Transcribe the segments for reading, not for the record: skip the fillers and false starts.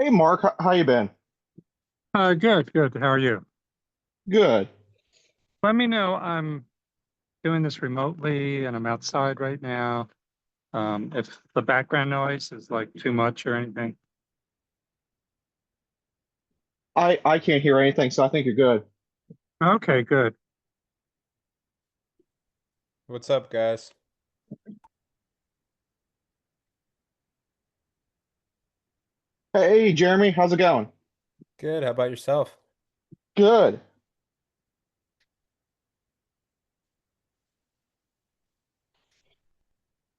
Hey Mark, how you been? Good, good. How are you? Good. Let me know. I'm doing this remotely and I'm outside right now. If the background noise is like too much or anything. I can't hear anything, so I think you're good. Okay, good. What's up, guys? Hey Jeremy, how's it going? Good. How about yourself? Good.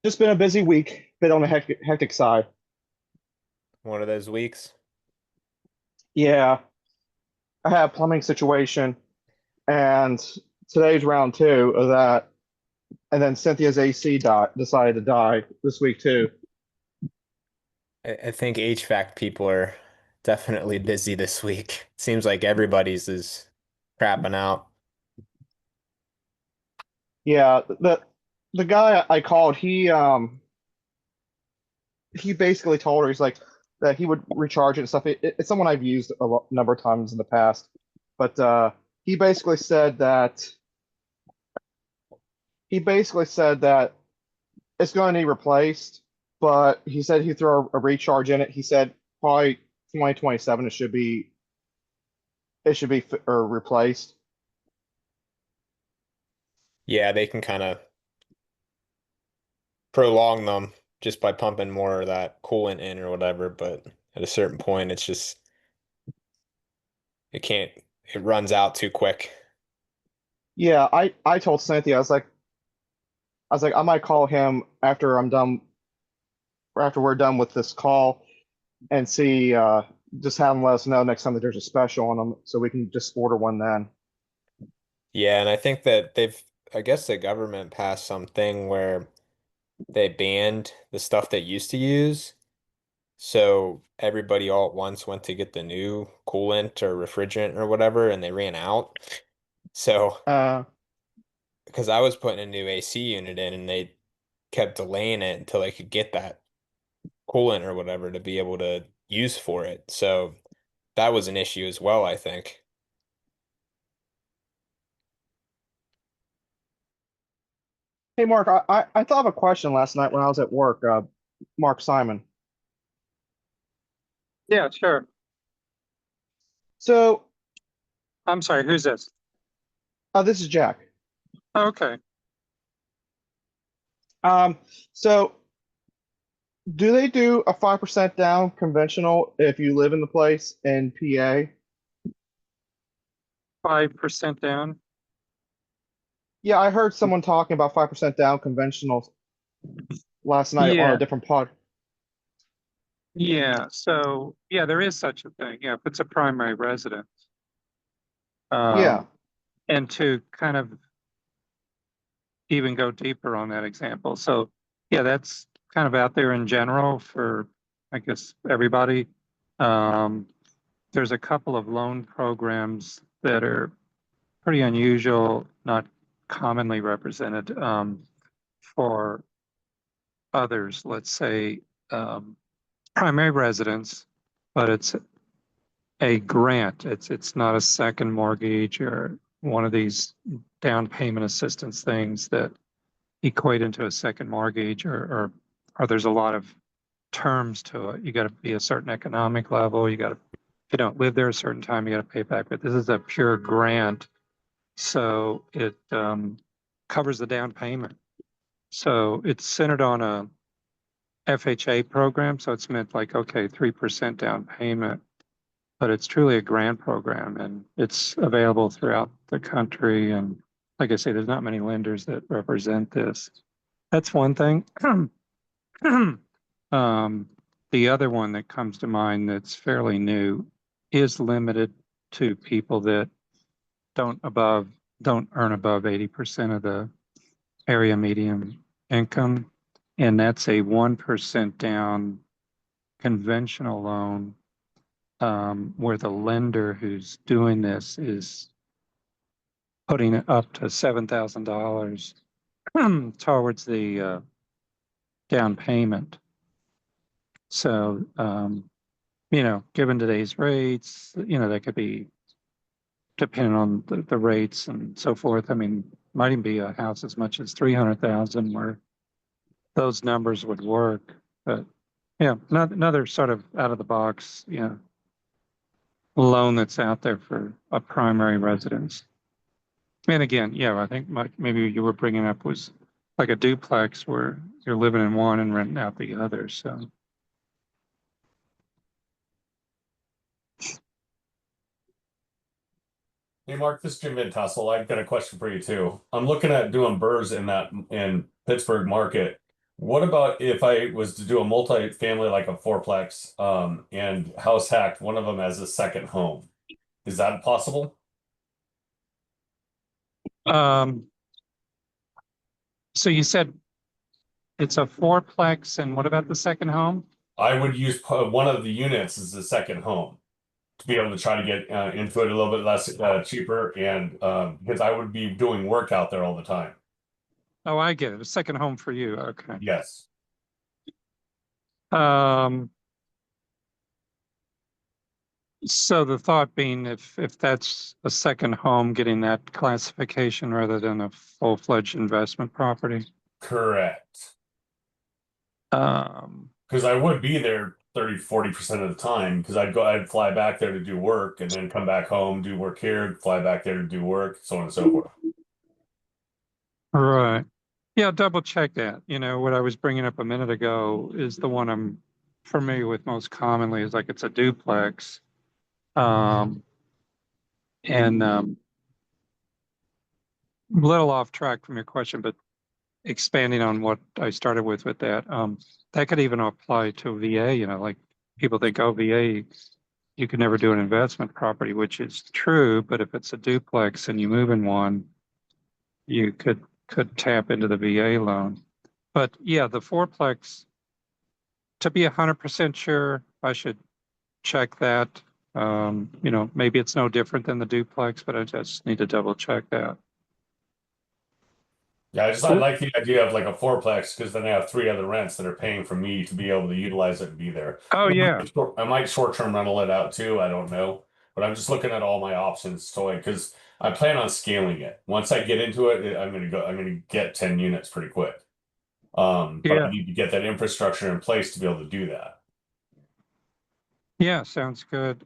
Just been a busy week, bit on the hectic side. One of those weeks? Yeah, I had a plumbing situation, and today's round two of that, and then Cynthia's decided to die this week too. I think HVAC people are definitely busy this week. Seems like everybody's is crapping out. Yeah, the guy I called, he basically told her he's like that he would recharge it and stuff. It's someone I've used number of times in the past, but he basically said that he basically said that it's going to need replaced, but he said he'd throw a recharge in it. He said probably 2027 it should be or replaced. Yeah, they can kind of prolong them just by pumping more of that coolant in or whatever, but at a certain point it's just it can't it runs out too quick. Yeah, I told Cynthia I was like I might call him after I'm done after we're done with this call and see just have him let us know next time that there's a special on them so we can just order one then. Yeah, and I think that I guess the government passed something where they banned the stuff they used to use. So everybody all at once went to get the new coolant or refrigerant or whatever, and they ran out. So, Uh, because I was putting a new AC unit in and they kept delaying it until I could get that coolant or whatever to be able to use for it. So that was an issue as well, I think. hey Mark, I thought of a question last night when I was at work. Mark Simon. Yeah, sure. So I'm sorry, who's this? this is Jack. Okay. Um, so do they do a 5% down conventional if you live in the place in PA? 5% down. Yeah, I heard someone talking about 5% down conventional last night on a Yeah, different pod. yeah. So yeah, there is such a thing. Yeah, if it's a primary residence. Yeah. Um, and to kind of even go deeper on that example. So yeah, that's kind of out there in general for I guess everybody. Um, there's a couple of loan programs that are pretty unusual, not commonly represented for others, let's say primary residence, but it's a grant. It's not a second mortgage or one of these down payment assistance things that equate into a second mortgage or there's a lot of terms to it. You got to be a certain economic level. You got to, if you don't live there a certain time, you got to pay back. But this is a pure grant. So it covers the down payment. So it's centered on a FHA program. So it's meant like, okay, 3% down payment, but it's truly a grant program and it's available throughout the country. And like I say, there's not many lenders that represent this. That's one thing. Um, the other one that comes to mind that's fairly new is limited to people that don't above don't earn above 80% of the area median income. And that's a 1% down conventional loan where the lender who's doing this is putting it up to $7,000 towards the down payment. So given today's rates, that could be depending on the rates and so forth. I mean, might even be a house as much as 300,000 where those numbers would work. But yeah, another sort of out of the box, loan that's out there for a primary residence. And again, yeah, I think maybe you were bringing up was like a duplex where you're living in one and renting out the other. So Hey Mark, this is Jim Van Tassel. I've got a question for you too. I'm looking at doing burrs in Pittsburgh market. What about if I was to do a multi-family like a fourplex, and house hacked one of them as a second home? Is that possible? so you said it's a fourplex, and what about the second home? I would use one of the units as a second home to be able to try to get into it a little bit less cheaper, and because I would be doing work out there all the time. Oh, I get it. A second home for you. Okay. Yes. So the thought being, if that's a second home, getting that classification rather than a full-fledged investment property. Correct. Um, Because I would be there 30-40% of the time, because I'd fly back there to do work and then come back home, do work here, fly back there to do work, so on and so forth. right. Yeah, double check that. What I was bringing up a minute ago is the one I'm familiar with most commonly is like it's a duplex. And a little off track from your question, but expanding on what I started with that, that could even apply to VA, like people think, oh, VA, you could never do an investment property, which is true, but if it's a duplex and you move in one, you could tap into the VA loan. But yeah, the fourplex, to be 100% sure, I should check that. Maybe it's no different than the duplex, but I just need to double check that. Yeah, I like the idea of like a fourplex, because then I have 3 other rents that are paying for me to be able to utilize it and be there. Oh yeah. I might short-term rental it out too. I don't know, but I'm just looking at all my options. So because I plan on scaling it. Once I get into it, I'm gonna get 10 units pretty quick. But Yeah. I need to get that infrastructure in place to be able to do that. Yeah, sounds good.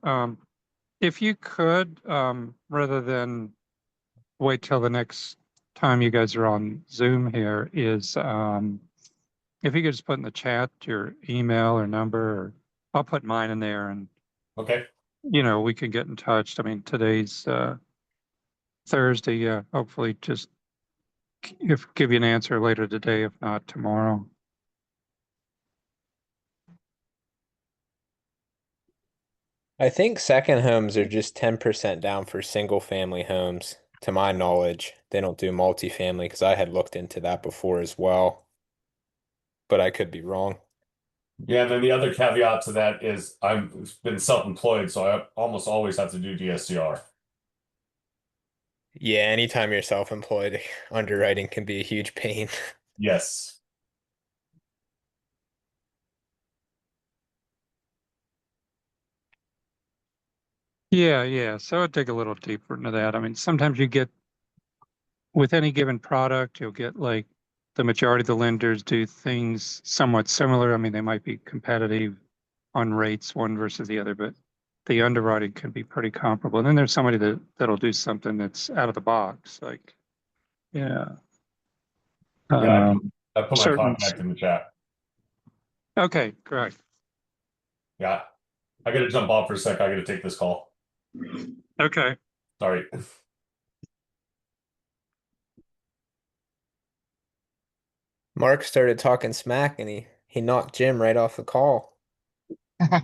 If you could, rather than wait till the next time you guys are on Zoom here, is if you could just put in the chat your email or number, or I'll put mine in there, and Okay. we can get in touch. I mean, today's Thursday. Yeah, hopefully just give you an answer later today, if not tomorrow. I think second homes are just 10% down for single family homes. To my knowledge, they don't do multifamily because I had looked into that before as well, but I could be wrong. Yeah, and then the other caveat to that is I've been self-employed, so I almost always have to do DSCR. Yeah, anytime you're self-employed, underwriting can be a huge pain. Yes. Yeah. So I'd dig a little deeper into that. I mean, sometimes you get, with any given product, you'll get like the majority of the lenders do things somewhat similar. I mean, they might be competitive on rates one versus the other, but the underwriting can be pretty comparable. And then there's somebody that'll do something that's out of the box, like, yeah. Yeah, I put my certain- contact in the chat. Okay, correct. Yeah. I gotta jump off for a sec. I gotta take this call. Okay. Sorry. Mark started talking smack and he knocked Jim right off the call. Yeah,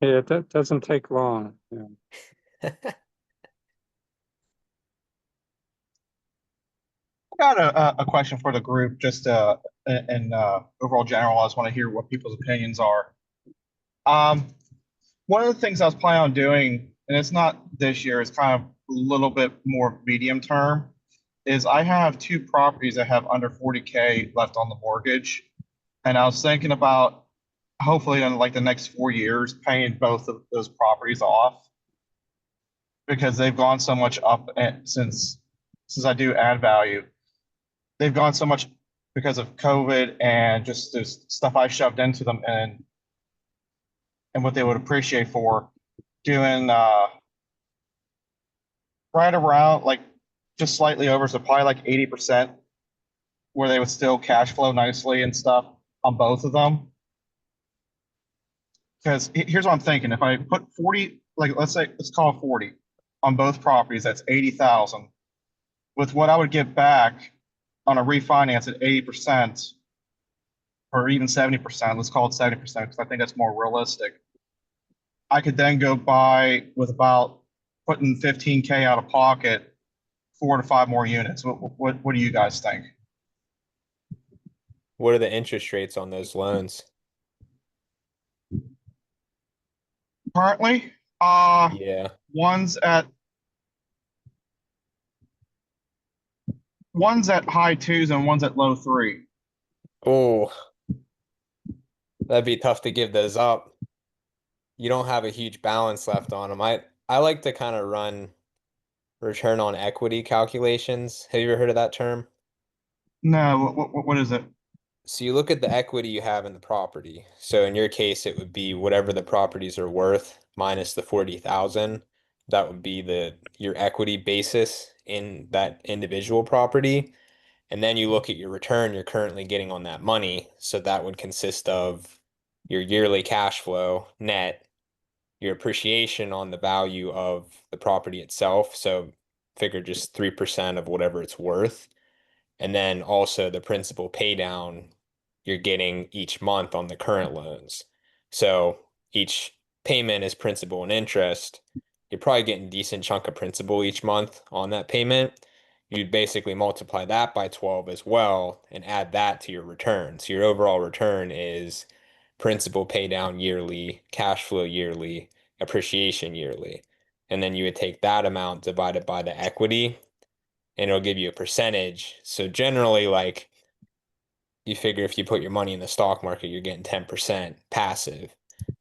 that doesn't take long. Yeah. Got a question for the group, just in overall general. I just want to hear what people's opinions are. One of the things I was planning on doing, and it's not this year, it's kind of a little bit more medium term, is I have 2 properties that have under 40K left on the mortgage. And I was thinking about hopefully in like the next 4 years, paying both of those properties off because they've gone so much up since I do add value. They've gone so much because of COVID and just this stuff I shoved into them and what they would appreciate for doing right around like just slightly over, so probably like 80%, where they would still cash flow nicely and stuff on both of them. Because here's what I'm thinking: if I put 40, like let's call it 40 on both properties, that's 80,000. With what I would get back on a refinance at 80%, or even 70%, let's call it 70%, because I think that's more realistic. I could then go buy with about putting 15K out of pocket, 4 to 5 more units. What do you guys think? What are the interest rates on those loans? Currently, Yeah. one's at one's at high twos and one's at low three. Oh, that'd be tough to give those up. You don't have a huge balance left on them. I like to kind of run return on equity calculations. Have you ever heard of that term? No, what is it? So you look at the equity you have in the property. So in your case, it would be whatever the properties are worth minus the 40,000. That would be your equity basis in that individual property. And then you look at your return you're currently getting on that money. So that would consist of your yearly cash flow net, your appreciation on the value of the property itself. So figure just 3% of whatever it's worth. And then also the principal pay down you're getting each month on the current loans. So each payment is principal and interest. You're probably getting a decent chunk of principal each month on that payment. You'd basically multiply that by 12 as well and add that to your return. So your overall return is principal pay down yearly, cash flow yearly, appreciation yearly. And then you would take that amount divided by the equity and it'll give you a percentage. So generally, like you figure if you put your money in the stock market, you're getting 10% passive.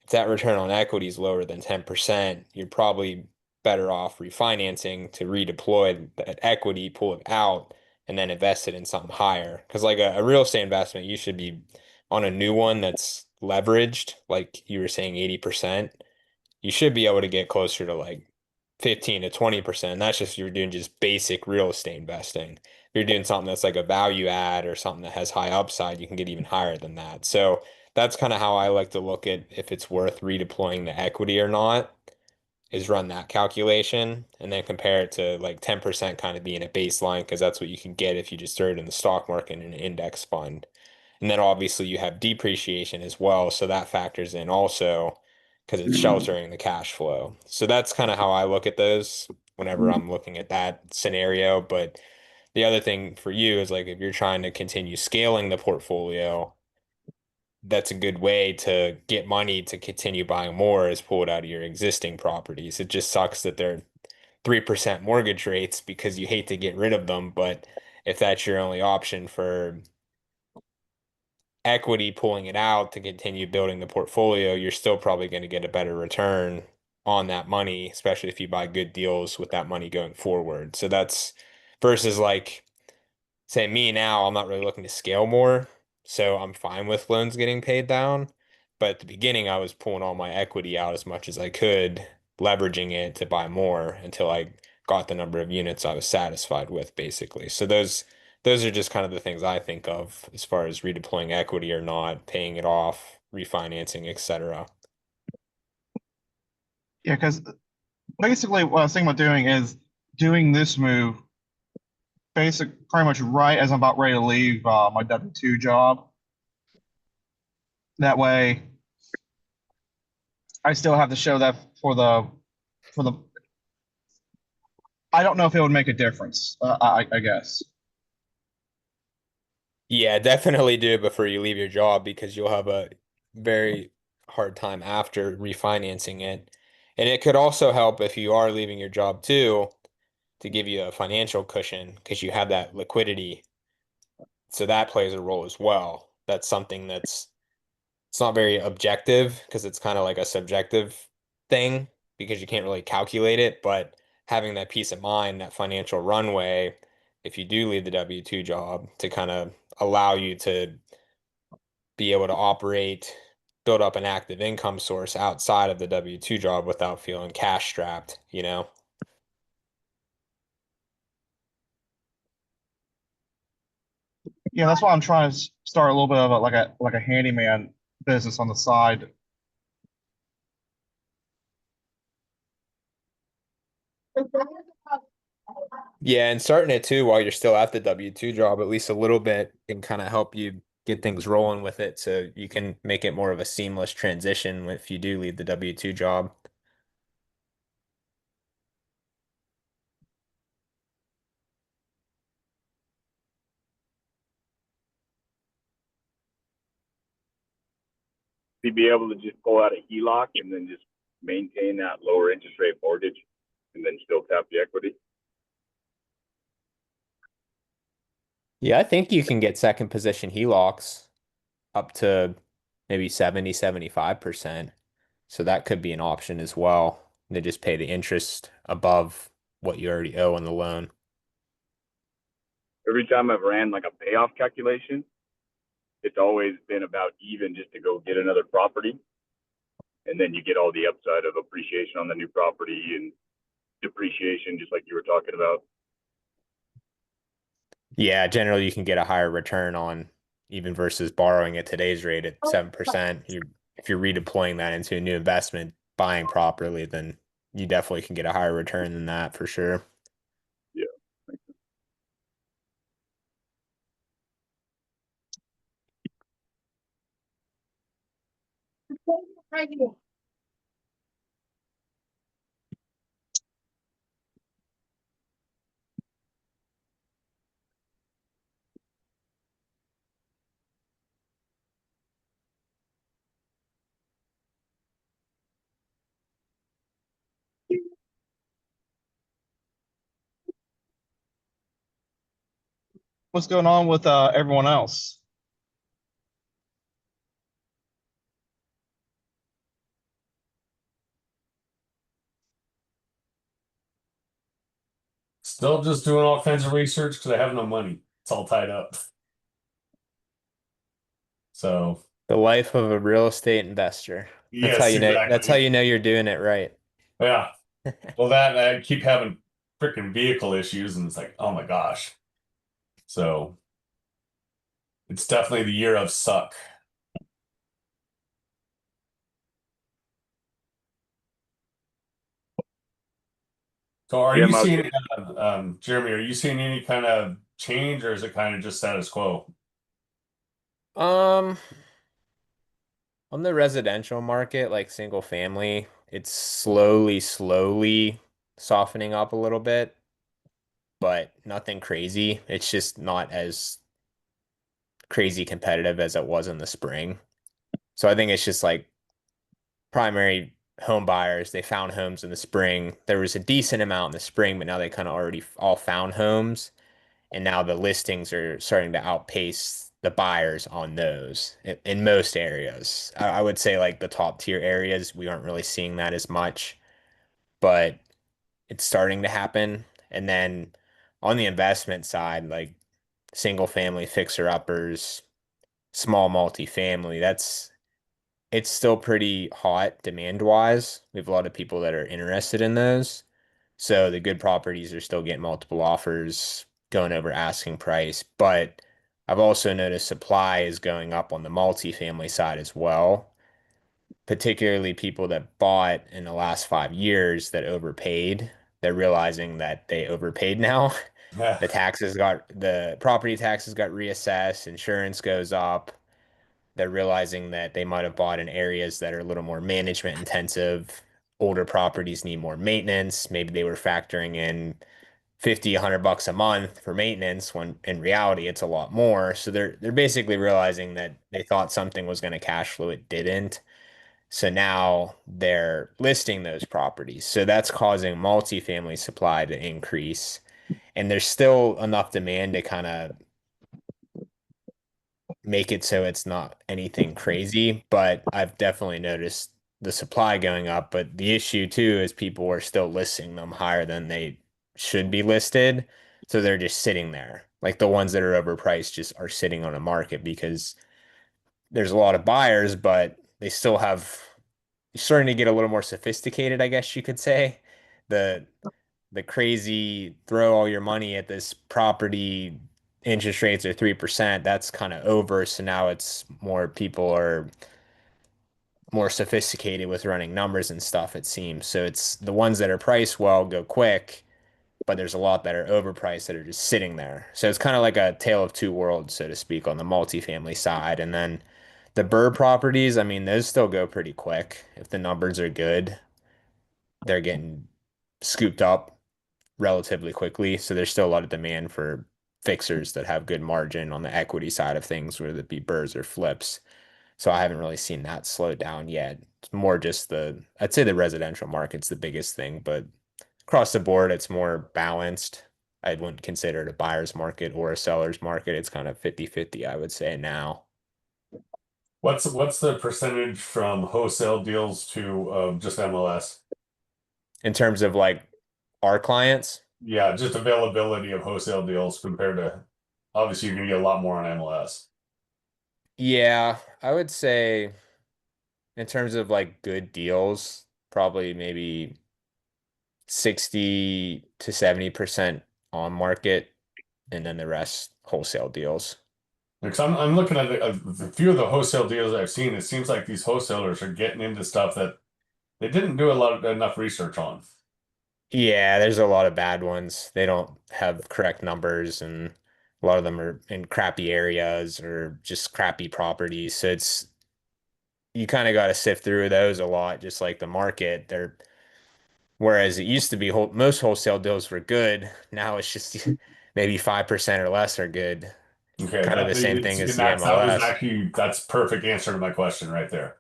If that return on equity is lower than 10%, you're probably better off refinancing to redeploy that equity, pull it out, and then invest it in something higher. Because like a real estate investment, you should be on a new one that's leveraged, like you were saying, 80%. You should be able to get closer to like 15 to 20%. That's just you're doing just basic real estate investing. If you're doing something that's like a value add or something that has high upside, you can get even higher than that. So that's kind of how I like to look at if it's worth redeploying the equity or not, is run that calculation and then compare it to like 10% kind of being a baseline because that's what you can get if you just throw it in the stock market in an index fund. And then obviously you have depreciation as well, so that factors in also because it's sheltering the cash flow. So that's kind of how I look at those whenever I'm looking at that scenario. But the other thing for you is like if you're trying to continue scaling the portfolio, that's a good way to get money to continue buying more is pull it out of your existing properties. It just sucks that they're 3% mortgage rates because you hate to get rid of them, but if that's your only option for equity pulling it out to continue building the portfolio, you're still probably going to get a better return on that money, especially if you buy good deals with that money going forward. So that's versus like, say me now, I'm not really looking to scale more. So I'm fine with loans getting paid down. But at the beginning, I was pulling all my equity out as much as I could, leveraging it to buy more until I got the number of units I was satisfied with, basically. So those are just kind of the things I think of as far as redeploying equity or not, paying it off, refinancing, etc. Yeah, because basically what I was thinking about doing is doing this move pretty much right as I'm about ready to leave my W-2 job. That way, I still have to show that for the. I don't know if it would make a difference. I guess. Yeah, definitely do it before you leave your job because you'll have a very hard time after refinancing it. And it could also help if you are leaving your job too, to give you a financial cushion because you have that liquidity. So that plays a role as well. That's something that's it's not very objective because it's kind of like a subjective thing because you can't really calculate it, but having that peace of mind, that financial runway, if you do leave the W-2 job to kind of allow you to be able to operate, build up an active income source outside of the W-2 job without feeling cash strapped, you know? Yeah, that's why I'm trying to start a little bit of a handyman business on the side. Yeah, and starting it too while you're still at the W-2 job, at least a little bit, can kind of help you get things rolling with it so you can make it more of a seamless transition if you do leave the W-2 job. To be able to just pull out a HELOC and then just maintain that lower interest rate mortgage and then still tap the equity? Yeah, I think you can get second position HELOCs up to maybe 70, 75%. So that could be an option as well. They just pay the interest above what you already owe on the loan. Every time I've ran like a payoff calculation, it's always been about even just to go get another property. And then you get all the upside of appreciation on the new property and depreciation, just like you were talking about. Yeah, generally you can get a higher return on even versus borrowing at today's rate at 7%. If you're redeploying that into a new investment, buying properly, then you definitely can get a higher return than that for sure. Yeah. What's going on with everyone else? Still just doing all kinds of research because I have no money. It's all tied up. So The life of a real estate investor. That's how yes, you know that's how exactly. you know you're doing it right. Yeah. Well, that I keep having freaking vehicle issues, and it's like, oh my gosh. So it's definitely the year of suck. So are you Jim, I was seeing, Jeremy, are you seeing any kind of change or is it kind of just status quo? Um, on the residential market, like single family, it's slowly softening up a little bit, but nothing crazy. It's just not as crazy competitive as it was in the spring. So I think it's just like primary home buyers, they found homes in the spring. There was a decent amount in the spring, but now they kind of already all found homes. And now the listings are starting to outpace the buyers on those in most areas. I would say like the top tier areas, we aren't really seeing that as much, but it's starting to happen. And then on the investment side, like single family fixer uppers, small multifamily, it's still pretty hot demand wise. We have a lot of people that are interested in those. So the good properties are still getting multiple offers, going over asking price. But I've also noticed supply is going up on the multifamily side as well, particularly people that bought in the last 5 years that overpaid. They're realizing that they overpaid now. The property taxes got reassessed, insurance goes up. They're realizing that they might have bought in areas that are a little more management intensive. Older properties need more maintenance. Maybe they were factoring in 50, $100 a month for maintenance when in reality it's a lot more. So they're basically realizing that they thought something was going to cash flow, it didn't. So now they're listing those properties. So that's causing multifamily supply to increase. And there's still enough demand to kind of make it so it's not anything crazy, but I've definitely noticed the supply going up. But the issue too is people are still listing them higher than they should be listed. So they're just sitting there. Like the ones that are overpriced just are sitting on a market because there's a lot of buyers, but they still have starting to get a little more sophisticated, I guess you could say. The the crazy throw all your money at this property, interest rates are 3%, that's kind of over. So now it's more people are more sophisticated with running numbers and stuff, it seems. So it's the ones that are priced well go quick, but there's a lot that are overpriced that are just sitting there. So it's kind of like a tale of two worlds, so to speak, on the multifamily side. And then the Burr properties, I mean, those still go pretty quick. If the numbers are good, they're getting scooped up relatively quickly. So there's still a lot of demand for fixers that have good margin on the equity side of things, whether it be Burrs or flips. So I haven't really seen that slow down yet. It's more just I'd say the residential market's the biggest thing, but across the board, it's more balanced. I wouldn't consider it a buyer's market or a seller's market. It's kind of 50-50, I would say now. What's the percentage from wholesale deals to just MLS? In terms of like our clients, Yeah, just availability of wholesale deals compared to obviously you're gonna get a lot more on MLS. yeah, I would say in terms of like good deals, probably maybe 60 to 70% on market, and then the rest wholesale deals. Because I'm looking at a few of the wholesale deals I've seen. It seems like these wholesalers are getting into stuff that they didn't do enough research on. Yeah, there's a lot of bad ones. They don't have correct numbers, and a lot of them are in crappy areas or just crappy properties. So it's you kind of got to sift through those a lot, just like the market. Whereas it used to be most wholesale deals were good. Now it's just maybe 5% or less are good. Okay, Kind of the same thing as the that was MLS. actually that's perfect answer to my question right there.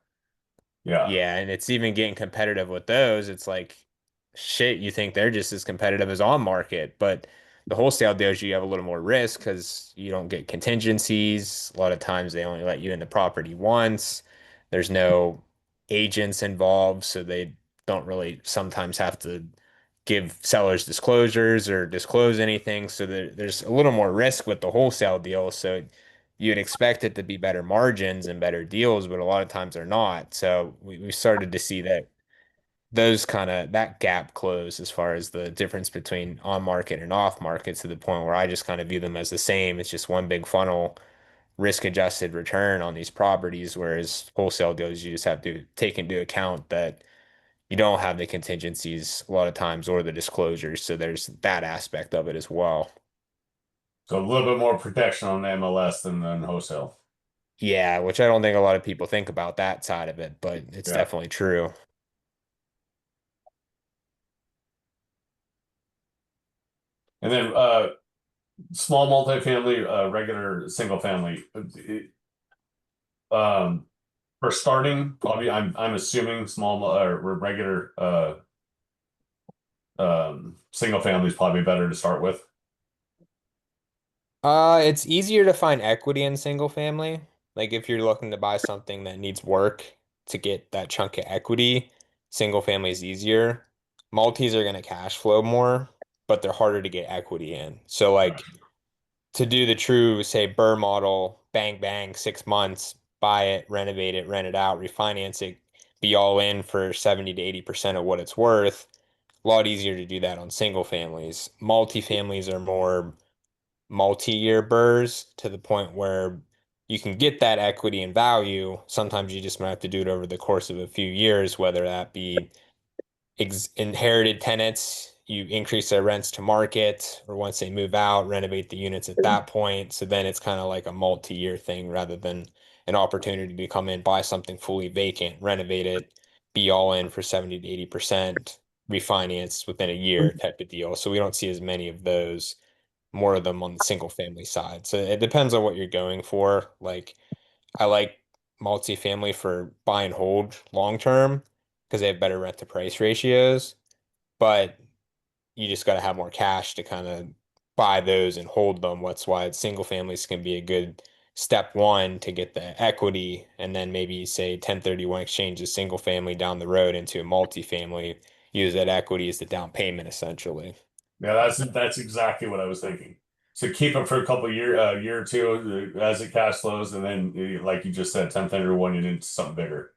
Yeah. Yeah, and it's even getting competitive with those. It's like, shit, you think they're just as competitive as on market, but the wholesale deals you have a little more risk because you don't get contingencies. A lot of times they only let you in the property once. There's no agents involved, so they don't really sometimes have to give sellers disclosures or disclose anything. So there's a little more risk with the wholesale deal. So you'd expect it to be better margins and better deals, but a lot of times they're not. So we started to see that that gap close as far as the difference between on market and off market to the point where I just kind of view them as the same. It's just one big funnel, risk adjusted return on these properties, whereas wholesale deals you just have to take into account that you don't have the contingencies a lot of times or the disclosures. So there's that aspect of it as well. So a little bit more protection on the MLS than wholesale. Yeah, which I don't think a lot of people think about that side of it, but it's Yeah. definitely true. And then small multifamily, regular single family. For starting, probably I'm assuming small or regular single family is probably better to start with. It's easier to find equity in single family. Like if you're looking to buy something that needs work to get that chunk of equity, single family is easier. Multis are going to cash flow more, but they're harder to get equity in. So like to do the true, say, Burr model, bang, bang, 6 months, buy it, rent it out, refinance it, be all in for 70 to 80% of what it's worth. A lot easier to do that on single families. Multifamilies are more multi-year burrs to the point where you can get that equity and value. Sometimes you just might have to do it over the course of a few years, whether that be inherited tenants, you increase their rents to market, or once they move out, renovate the units at that point. So then it's kind of like a multi-year thing rather than an opportunity to come in, buy something fully vacant, renovate it, be all in for 70 to 80%, refinance within a year type of deal. So we don't see as many of those, more of them on the single family side. So it depends on what you're going for. Like I like multifamily for buy and hold long term because they have better rent to price ratios, but you just got to have more cash to kind of buy those and hold them. That's why single families can be a good step one to get the equity, and then maybe say 1031 exchange a single family down the road into a multifamily, use that equity as the down payment essentially. Yeah, that's exactly what I was thinking. So keep it for a couple year or two as it cash flows, and then like you just said, 1031 it into something bigger.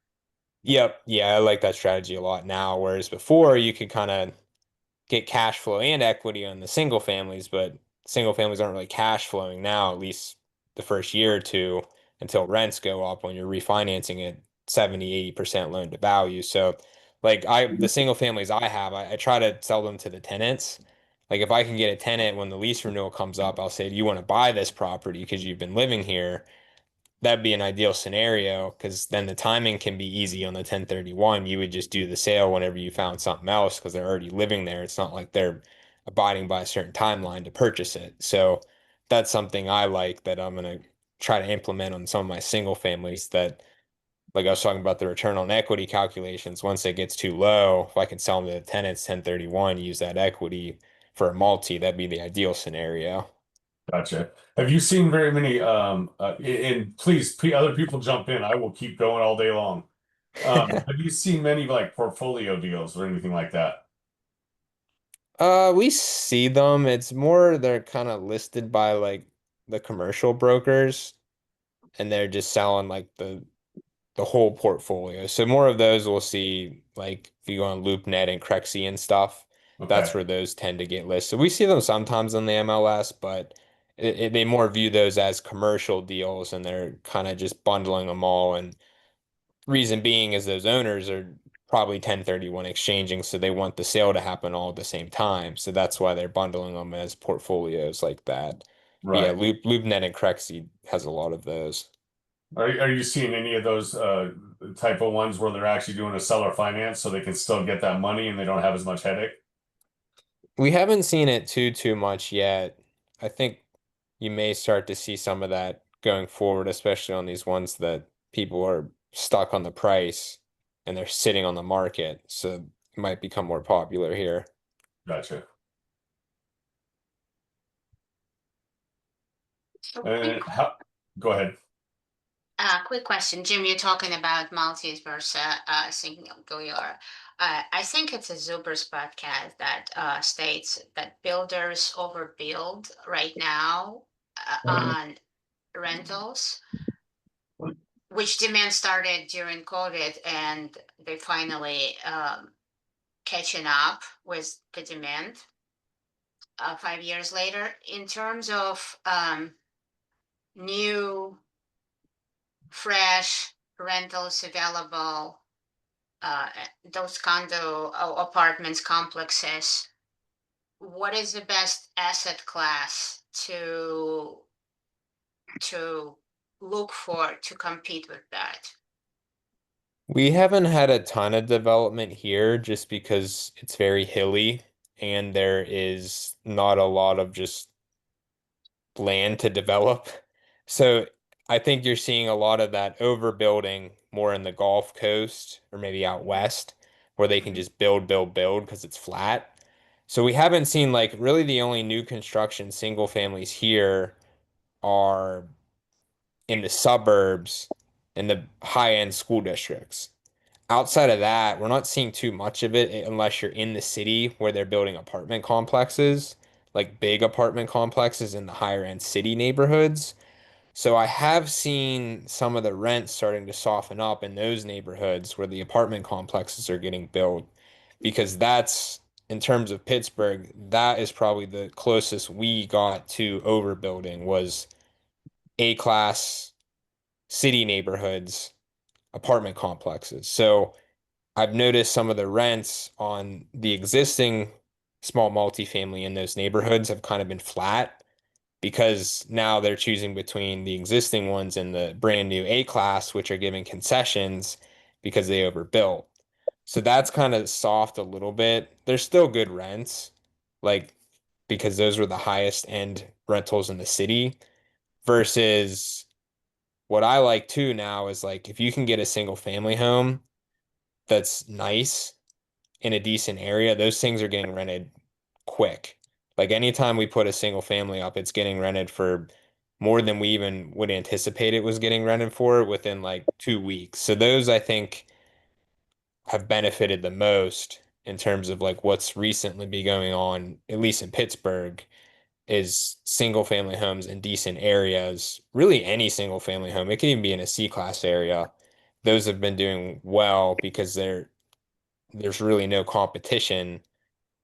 Yep. Yeah, I like that strategy a lot now. Whereas before you could kind of get cash flow and equity on the single families, but single families aren't really cash flowing now, at least the first year or two until rents go up when you're refinancing it 70, 80% loan to value. So like the single families I have, I try to sell them to the tenants. Like if I can get a tenant when the lease renewal comes up, I'll say, do you want to buy this property because you've been living here? That'd be an ideal scenario because then the timing can be easy on the 1031. You would just do the sale whenever you found something else because they're already living there. It's not like they're abiding by a certain timeline to purchase it. So that's something I like that I'm going to try to implement on some of my single families that, like I was talking about the return on equity calculations. Once it gets too low, if I can sell them to the tenants 1031, use that equity for a multi, that'd be the ideal scenario. Gotcha. Have you seen very many and please other people jump in. I will keep going all day long. Have you seen many like portfolio deals or anything like that? We see them. It's more they're kind of listed by like the commercial brokers and they're just selling like the whole portfolio. So more of those we'll see like if you go on LoopNet and Crexy and stuff, that's Okay. where those tend to get listed. We see them sometimes on the MLS, but they more view those as commercial deals and they're kind of just bundling them all. And reason being is those owners are probably 1031 exchanging, so they want the sale to happen all at the same time. So that's why they're bundling them as portfolios like that. But yeah, Right. LoopNet and Crexy has a lot of those. Are you seeing any of those type of ones where they're actually doing a seller finance so they can still get that money and they don't have as much headache? We haven't seen it too much yet. I think you may start to see some of that going forward, especially on these ones that people are stuck on the price and they're sitting on the market. So it might become more popular here. Gotcha. So And how, go ahead. quick question, Jim, you're talking about multis versus single. I think it's a Zuber's podcast that states that builders overbuild right now on rentals, which demand started during COVID, and they finally catching up with the demand 5 years later. In terms of new fresh rentals available, those condo apartments complexes, what is the best asset class to look for to compete with that? We haven't had a ton of development here just because it's very hilly and there is not a lot of just land to develop. So I think you're seeing a lot of that overbuilding more in the Gulf Coast or maybe out west where they can just build because it's flat. So we haven't seen like really the only new construction single families here are in the suburbs in the high-end school districts. Outside of that, we're not seeing too much of it unless you're in the city where they're building apartment complexes, like big apartment complexes in the higher end city neighborhoods. So I have seen some of the rents starting to soften up in those neighborhoods where the apartment complexes are getting built, because that's, in terms of Pittsburgh, that is probably the closest we got to overbuilding was A-class city neighborhoods, apartment complexes. So I've noticed some of the rents on the existing small multifamily in those neighborhoods have kind of been flat because now they're choosing between the existing ones and the brand new A class, which are giving concessions because they overbuilt. So that's kind of soft a little bit. There's still good rents, like because those were the highest end rentals in the city versus what I like too now is like if you can get a single family home that's nice in a decent area, those things are getting rented quick. Like anytime we put a single family up, it's getting rented for more than we even would anticipate it was getting rented for within like 2 weeks. So those I think have benefited the most in terms of like what's recently been going on, at least in Pittsburgh, is single family homes in decent areas. Really any single family home. It can even be in a C-class area. Those have been doing well because there's really no competition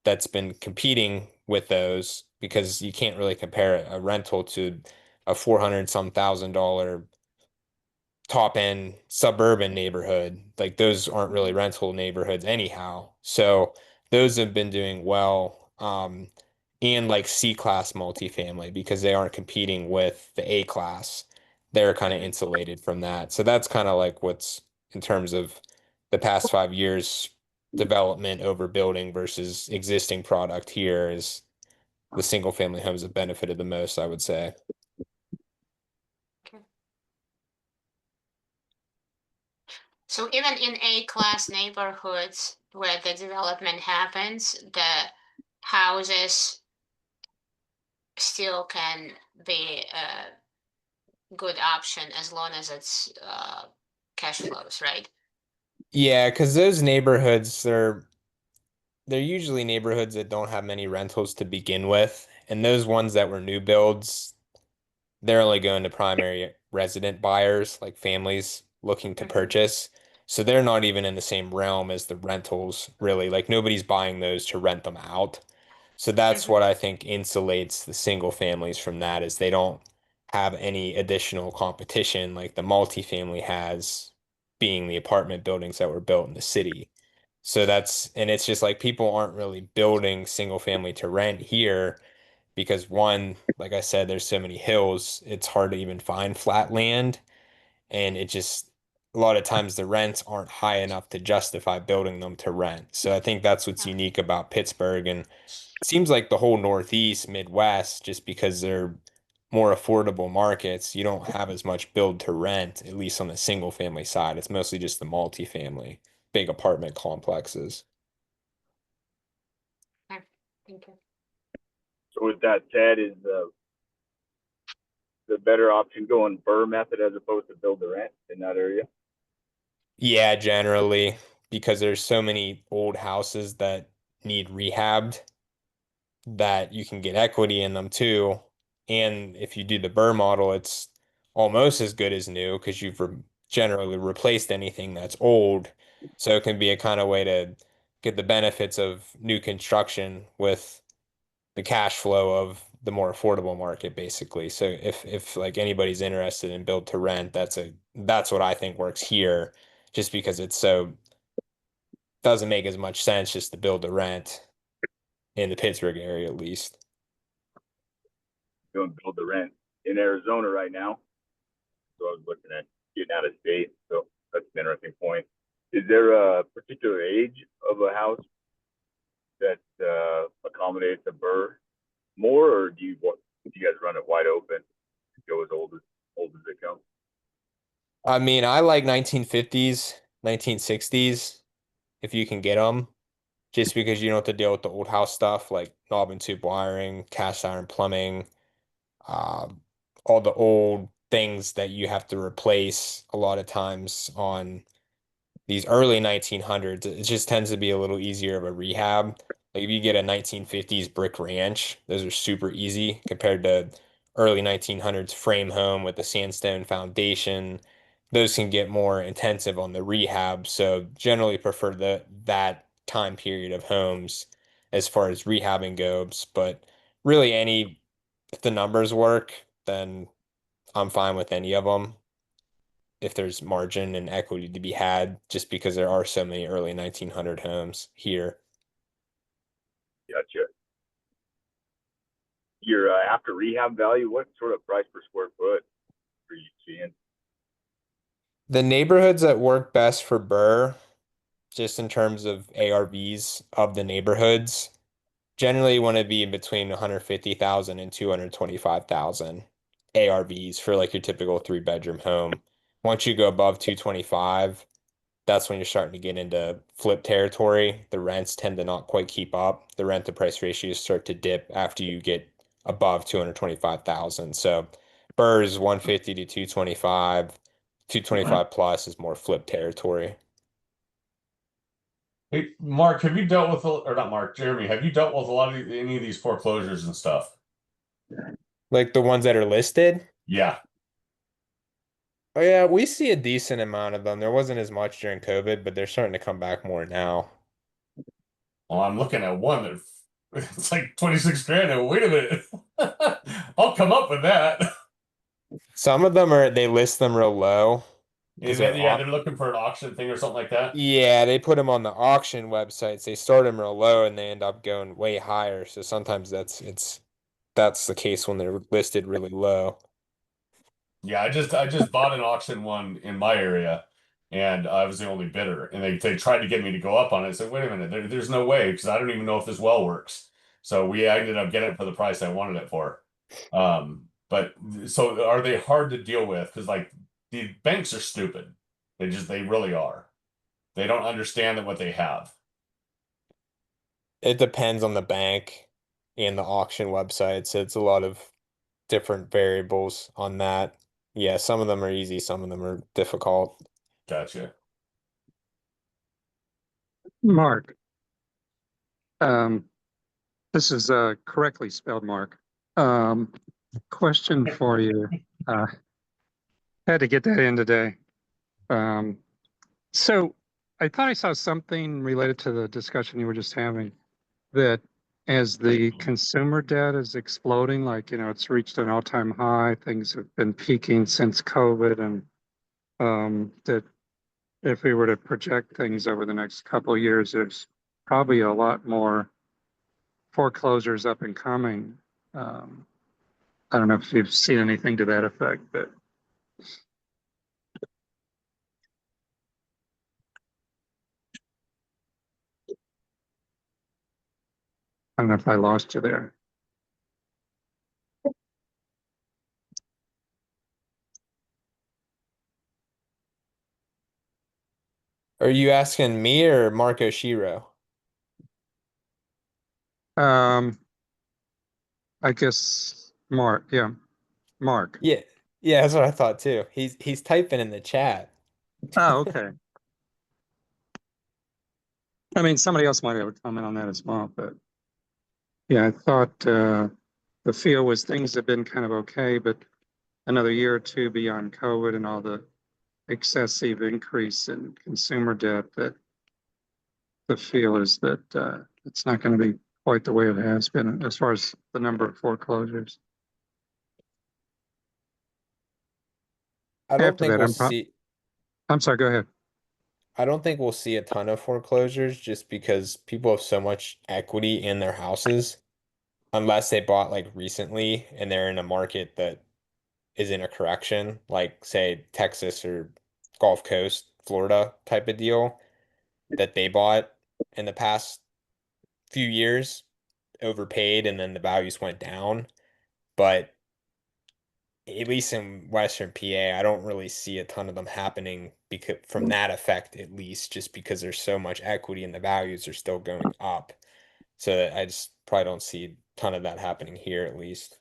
that's been competing with those because you can't really compare a rental to a 400 some $1,000 top end suburban neighborhood. Like those aren't really rental neighborhoods anyhow. So those have been doing well. And like C-class multifamily because they aren't competing with the A-class. They're kind of insulated from that. So that's kind of like what's in terms of the past 5 years development over building versus existing product here is the single family homes have benefited the most, I would say. So even in A-class neighborhoods where the development happens, the houses still can be a good option as long as it's cash flows, right? Yeah, because those neighborhoods, they're usually neighborhoods that don't have many rentals to begin with. And those ones that were new builds, they're only going to primary resident buyers, like families looking to Mhm. purchase. So they're not even in the same realm as the rentals, really. Like nobody's buying those to rent them out. So that's Mhm. what I think insulates the single families from that is they don't have any additional competition like the multifamily has, being the apartment buildings that were built in the city. So and it's just like people aren't really building single family to rent here because one, like I said, there's so many hills, it's hard to even find flat land. And it just, a lot of times the rents aren't high enough to justify building them to rent. So I think that's what's Yeah. unique about Pittsburgh. And it seems like the whole Northeast, Midwest, just because they're more affordable markets, you don't have as much build to rent, at least on the single family side. It's mostly just the multifamily, big apartment complexes. Okay, thank you. So with that said, is the better option going BRRRR method as opposed to build to rent in that area? Yeah, generally, because there's so many old houses that need rehabbed that you can get equity in them too. And if you do the BRRRR model, it's almost as good as new because you've generally replaced anything that's old. So it can be a kind of way to get the benefits of new construction with the cash flow of the more affordable market, basically. So if like anybody's interested in build to rent, that's what I think works here, just because it's so doesn't make as much sense just to build to rent in the Pittsburgh area at least. Doing build to rent in Arizona right now. So I was looking at getting out of state. So that's an interesting point. Is there a particular age of a house that accommodates a BRRRR more, or do you guys run it wide open, go as old as they come? I mean, I like 1950s, 1960s, if you can get them, just because you don't have to deal with the old house stuff like knob and tube wiring, cast iron plumbing, um, all the old things that you have to replace a lot of times on these early 1900s. It just tends to be a little easier of a rehab. Like if you get a 1950s brick ranch, those are super easy compared to early 1900s frame home with a sandstone foundation. Those can get more intensive on the rehab. So generally prefer that time period of homes as far as rehabbing goes. But really if the numbers work, then I'm fine with any of them if there's margin and equity to be had, just because there are so many early 1900 homes here. Gotcha. Your after rehab value, what sort of price per square foot are you seeing? The neighborhoods that work best for BRRRR, just in terms of ARVs of the neighborhoods, generally want to be in between 150,000 and 225,000 ARVs for like your typical 3-bedroom home. Once you go above 225, that's when you're starting to get into flip territory. The rents tend to not quite keep up. The rent to price ratios start to dip after you get above 225,000. So Burrs 150 to 225. 225 plus is more flip territory. Hey, Mark, have you dealt with, or not Mark, Jeremy, have you dealt with a lot of any of these foreclosures and stuff? Like the ones that are listed? Yeah. Oh yeah, we see a decent amount of them. There wasn't as much during COVID, but they're starting to come back more now. Well, I'm looking at one that it's like 26 grand. And wait a minute. I'll come up with that. Some of them they list them real low. And then, yeah, they're looking for an auction thing or something like that. Yeah, they put them on the auction websites. They start them real low and they end up going way higher. So sometimes that's the case when they're listed really low. Yeah, I just bought an auction one in my area, and I was the only bidder. And they tried to get me to go up on it. I said, wait a minute, there's no way because I don't even know if this well works. So I ended up getting it for the price I wanted it for. But so are they hard to deal with? Because like the banks are stupid. They really are. They don't understand what they have. It depends on the bank and the auction website. So it's a lot of different variables on that. Yeah, some of them are easy, some of them are difficult. Gotcha. Mark. This is correctly spelled, Mark. Question for you. Had to get that in today. So I thought I saw something related to the discussion you were just having, that as the consumer debt is exploding, like, it's reached an all-time high, things have been peaking since COVID, and that if we were to project things over the next couple of years, there's probably a lot more foreclosures up and coming. I don't know if you've seen anything to that effect, but I don't know if I lost you there. Are you asking me or Marco Shiro? I guess Mark, yeah, Mark. Yeah. Yeah, that's what I thought too. He's typing in the chat. Oh, okay. I mean, somebody else might have a comment on that as well, but yeah, I thought the feel was things have been kind of okay, but another year or two beyond COVID and all the excessive increase in consumer debt, that the feel is that it's not going to be quite the way it has been as far as the number of foreclosures. I don't After think that, we'll see I'm sorry, go ahead. I don't think we'll see a ton of foreclosures just because people have so much equity in their houses, unless they bought like recently and they're in a market that is in a correction, like say Texas or Gulf Coast, Florida type of deal that they bought in the past few years, overpaid, and then the values went down. But at least in Western PA, I don't really see a ton of them happening because from that effect, at least, just because there's so much equity and the values are still going up. So I just probably don't see a ton of that happening here, at least.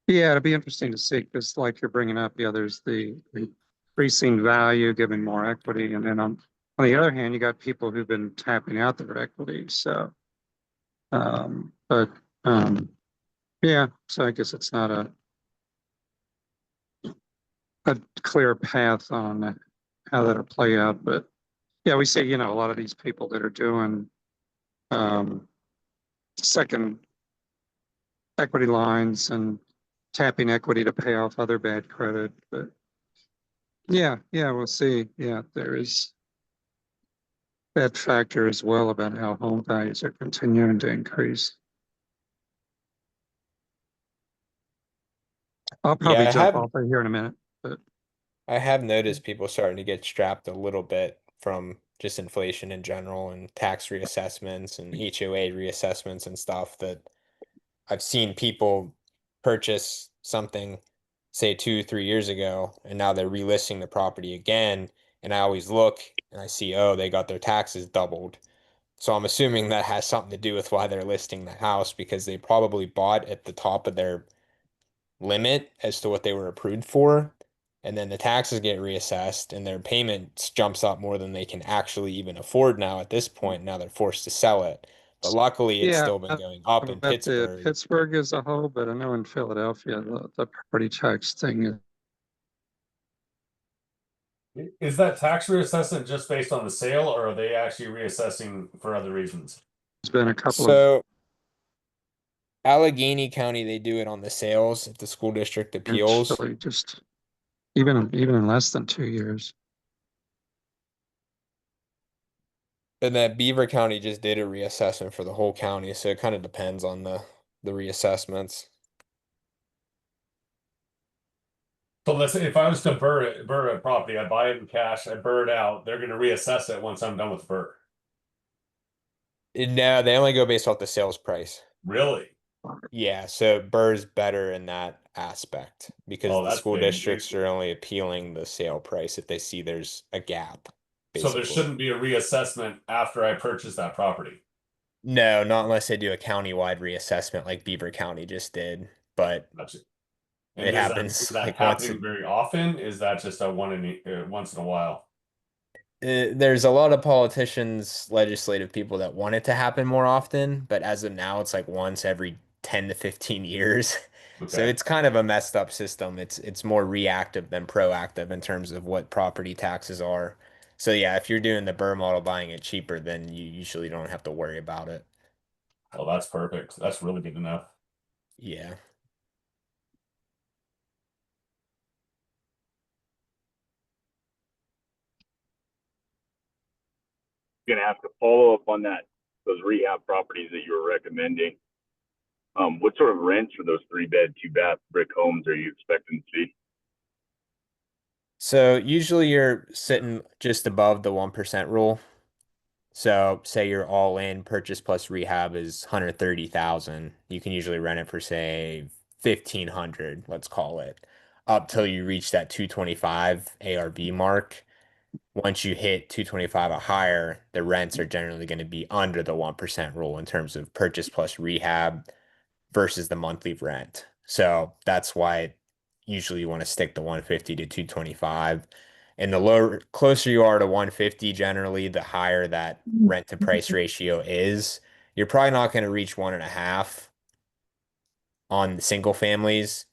Yeah, it'll be interesting to see, because like you're bringing up, yeah, there's the increasing value, giving more equity, and then on the other hand, you got people who've been tapping out their equity. So, but yeah, so I guess it's not a clear path on how that'll play out. But yeah, we see, a lot of these people that are doing second equity lines and tapping equity to pay off other bad credit. But yeah, we'll see. Yeah, there is that factor as well about how home values are continuing to increase. I'll probably Yeah, jump off right here in a minute, but I have noticed people starting to get strapped a little bit from just inflation in general and tax reassessments and HOA reassessments and stuff that I've seen people purchase something, say 2, 3 years ago, and now they're relisting the property again. And I always look and I see, oh, they got their taxes doubled. So I'm assuming that has something to do with why they're listing the house because they probably bought at the top of their limit as to what they were approved for. And then the taxes get reassessed and their payments jumps up more than they can actually even afford now at this point. Now they're forced to sell it. But luckily, it's Yeah, still been going up in about the Pittsburgh. Pittsburgh as a whole, but I know in Philadelphia, the property tax thing has Is that tax reassessment just based on the sale, or are they actually reassessing for other reasons? been a couple of So Allegheny County, they do it on the sales if the school district appeals. actually just even in less than 2 years. And then Beaver County just did a reassessment for the whole county, so it kind of depends on the reassessments. So let's say if I was to burr a property, I buy it in cash, I burr it out, they're gonna reassess it once I'm done with burr. No, they only go based off the sales price. Really? Yeah, so Burr's better in that aspect because Oh, the that's school big. districts are only appealing the sale price if they see there's a gap, So there basically. shouldn't be a reassessment after I purchase that property. No, not unless they do a county-wide reassessment like Beaver County just did. But Gotcha. it happens Is that like once happening very often? Is that just a once in a while? there's a lot of politicians, legislative people that want it to happen more often, but as of now, it's like once every 10 to 15 years. So Okay. it's kind of a messed up system. It's more reactive than proactive in terms of what property taxes are. So yeah, if you're doing the Burr model, buying it cheaper, then you usually don't have to worry about it. Well, that's perfect. That's really good to know. Yeah. Gonna have to follow up on that, those rehab properties that you were recommending. What sort of rents for those 3-bed, 2-bath brick homes are you expecting to see? So usually you're sitting just above the 1% rule. So say your all in purchase plus rehab is 130,000. You can usually rent it for say 1,500, let's call it, up till you reach that 225 ARV mark. Once you hit 225 or higher, the rents are generally going to be under the 1% rule in terms of purchase plus rehab versus the monthly rent. So that's why usually you want to stick to 150 to 225. And the lower, closer you are to 150, generally, the higher that rent to price ratio is. You're probably not going to reach 1.5 on the single families,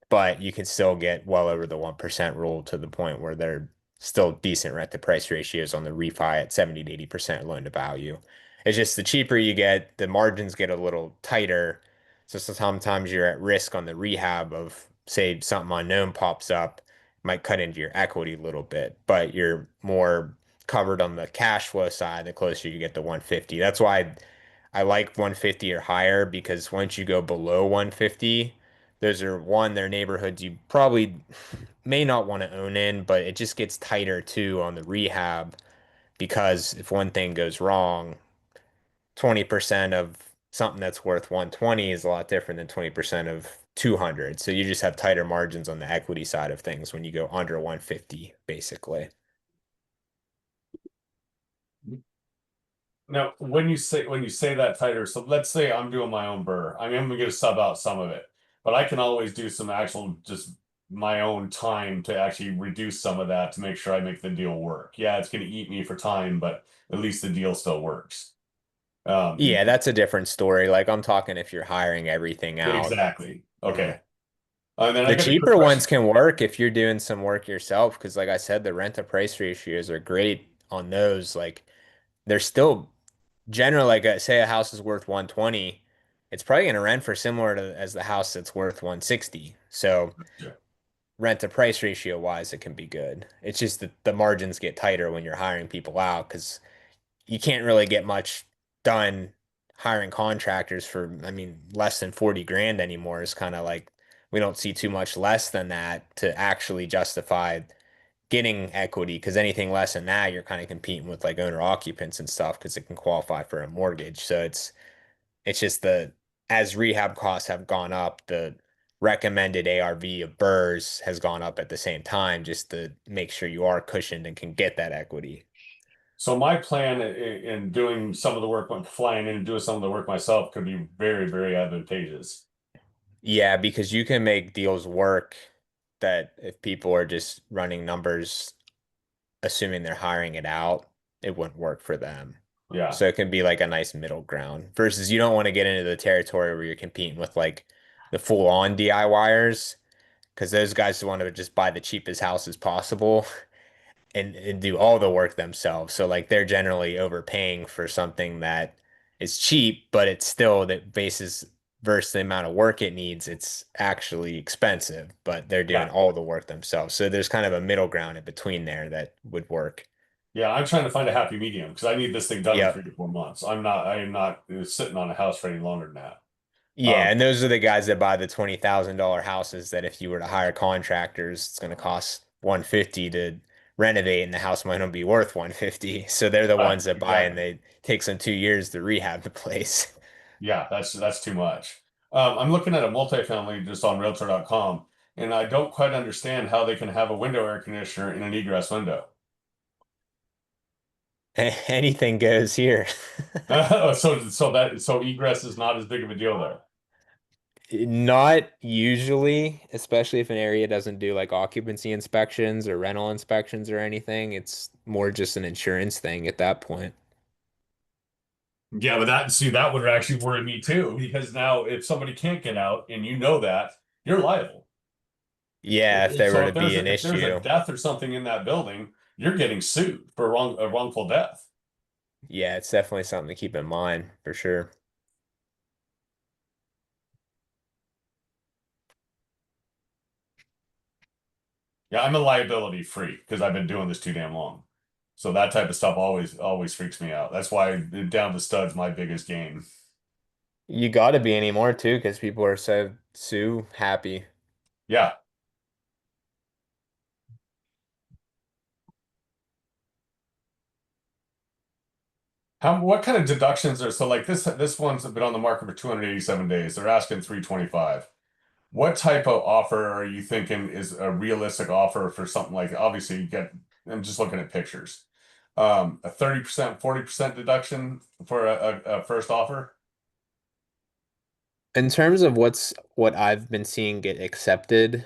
but you can still get well over the 1% rule to the point where they're still decent rent to price ratios on the refi at 70 to 80% loan to value. It's just the cheaper you get, the margins get a little tighter. So sometimes you're at risk on the rehab of, say, something unknown pops up, might cut into your equity a little bit, but you're more covered on the cash flow side the closer you get to 150. That's why I like 150 or higher because once you go below 150, those are one, they're neighborhoods you probably may not want to own in, but it just gets tighter too on the rehab because if one thing goes wrong, 20% of something that's worth 120 is a lot different than 20% of 200. So you just have tighter margins on the equity side of things when you go under 150, basically. Now, when you say that tighter, so let's say I'm doing my own burr. I mean, I'm gonna sub out some of it, but I can always do some actual just my own time to actually reduce some of that to make sure I make the deal work. Yeah, it's gonna eat me for time, but at least the deal still works. Yeah, that's a different story. Like I'm talking if you're hiring everything out. Exactly. Okay. And then I The got a quick cheaper ones question. can work if you're doing some work yourself, because like I said, the rent to price ratios are great on those. Like they're still general, like say a house is worth 120, it's probably going to rent for similar to as the house that's worth 160. So Yeah. rent to price ratio wise, it can be good. It's just that the margins get tighter when you're hiring people out because you can't really get much done hiring contractors for, I mean, less than 40 grand anymore is kind of like we don't see too much less than that to actually justify getting equity because anything less than that, you're kind of competing with like owner occupants and stuff because it can qualify for a mortgage. So it's just the as rehab costs have gone up, the recommended ARV of Burrs has gone up at the same time just to make sure you are cushioned and can get that equity. So my plan in doing some of the work, when flying in and doing some of the work myself, could be very, very advantageous. Yeah, because you can make deals work that if people are just running numbers, assuming they're hiring it out, it wouldn't work for them. Yeah. So it can be like a nice middle ground versus you don't want to get into the territory where you're competing with like the full-on DIYers because those guys want to just buy the cheapest house as possible and do all the work themselves. So like they're generally overpaying for something that is cheap, but it's still that basis versus the amount of work it needs, it's actually expensive, but they're doing Yeah. all the work themselves. So there's kind of a middle ground in between there that would work. Yeah, I'm trying to find a happy medium because I need this thing done in Yep. 3 to 4 months. I am not sitting on a house for any longer than that. Yeah, and those are the guys that buy the $20,000 houses that if you were to hire contractors, it's going to cost 150 to renovate and the house might not be worth 150. So they're the Right, ones that buy and exactly. they takes them 2 years to rehab the place. Yeah, that's too much. I'm looking at a multifamily just on Realtor.com, and I don't quite understand how they can have a window air conditioner in an egress window. Anything goes here. So egress is not as big of a deal there. Not usually, especially if an area doesn't do like occupancy inspections or rental inspections or anything. It's more just an insurance thing at that point. Yeah, but that would actually worry me too, because now if somebody can't get out and you know that, you're liable. Yeah, if there So were to be an if there's a issue. death or something in that building, you're getting sued for a wrongful death. Yeah, it's definitely something to keep in mind for sure. Yeah, I'm a liability freak because I've been doing this too damn long. So that type of stuff always freaks me out. That's why down to studs my biggest game. You got to be anymore too, because people are so happy. Yeah. What kind of deductions are so like this one's been on the market for 287 days. They're asking 325. What type of offer are you thinking is a realistic offer for something like obviously you get I'm just looking at pictures. A 30%, 40% deduction for a first offer? In terms of what I've been seeing get accepted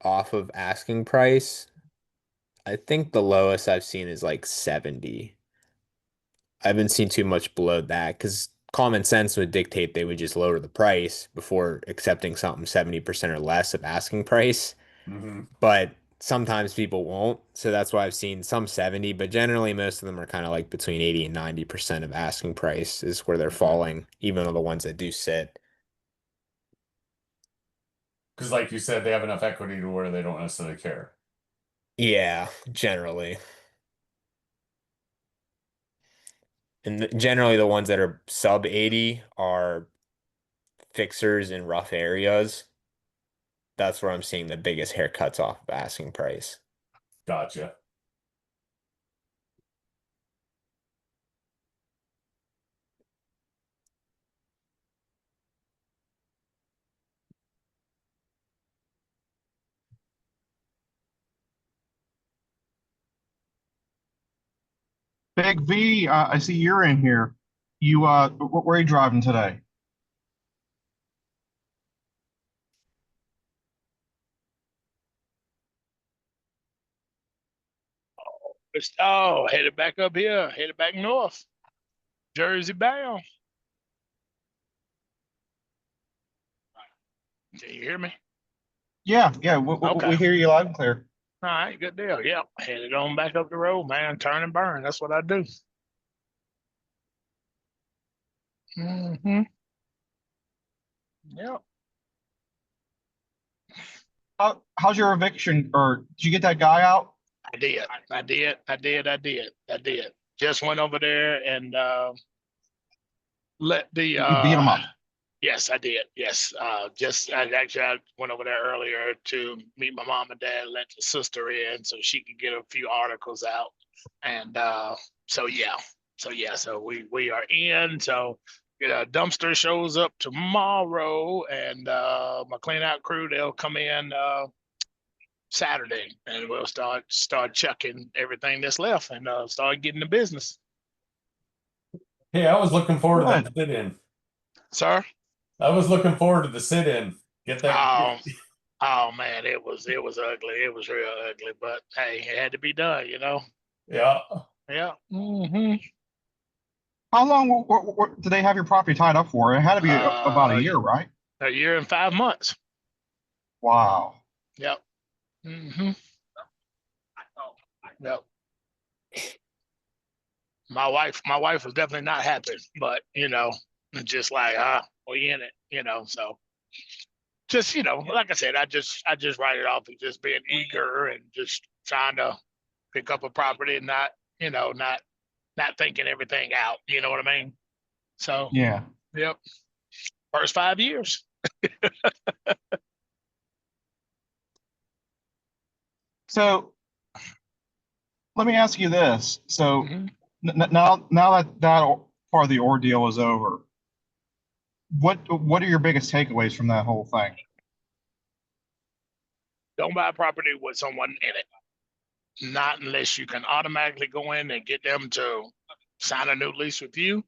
off of asking price, I think the lowest I've seen is like 70. I haven't seen too much below that because common sense would dictate they would just lower the price before accepting something 70% or less of asking price. Mm-hmm. But sometimes people won't. So that's why I've seen some 70, but generally most of them are kind of like between 80 and 90% of asking price is where they're falling, even on the ones that do sit. Because like you said, they have enough equity to where they don't necessarily care. Yeah, generally. And generally the ones that are sub 80 are fixers in rough areas. That's where I'm seeing the biggest haircuts off of asking price. Gotcha. Big V, I see you're in here. You, where are you driving today? Headed back up here, headed back north, Jersey bound. Can you hear me? Yeah, Okay. we hear you loud and clear. All right, good deal. Yep, headed on back up the road, man. Turn and burn. That's what I do. Mm-hmm. Yep. How's your eviction, or did you get that guy out? I did. Just went over there and let the You beat him up. Yes, I did. Yes. I went over there earlier to meet my mom and dad, let the sister in so she could get a few articles out. And so we are in. So dumpster shows up tomorrow and my clean out crew, they'll come in Saturday and we'll start checking everything that's left and start getting the business. Hey, I was looking forward to that Good. sit in. Sir? I was looking forward to the sit-in. Get that. Oh man, it was ugly. It was real ugly, but hey, it had to be done, you know. Yeah. Yeah. How long did they have your property tied up for? It had to be about a year, right? A year and 5 months. Wow. Yep. Yep. My wife was definitely not happy, but you know, just like we in it, you know. So just, you know, like I said, I just write it off as just being eager and just trying to pick up a property and not, you know, not thinking everything out. You know what I mean? So Yeah. yep. First 5 years. So let me ask you this. So Mhm. now that part of the ordeal is over, what are your biggest takeaways from that whole thing? Don't buy a property with someone in it. Not unless you can automatically go in and get them to sign a new lease with you.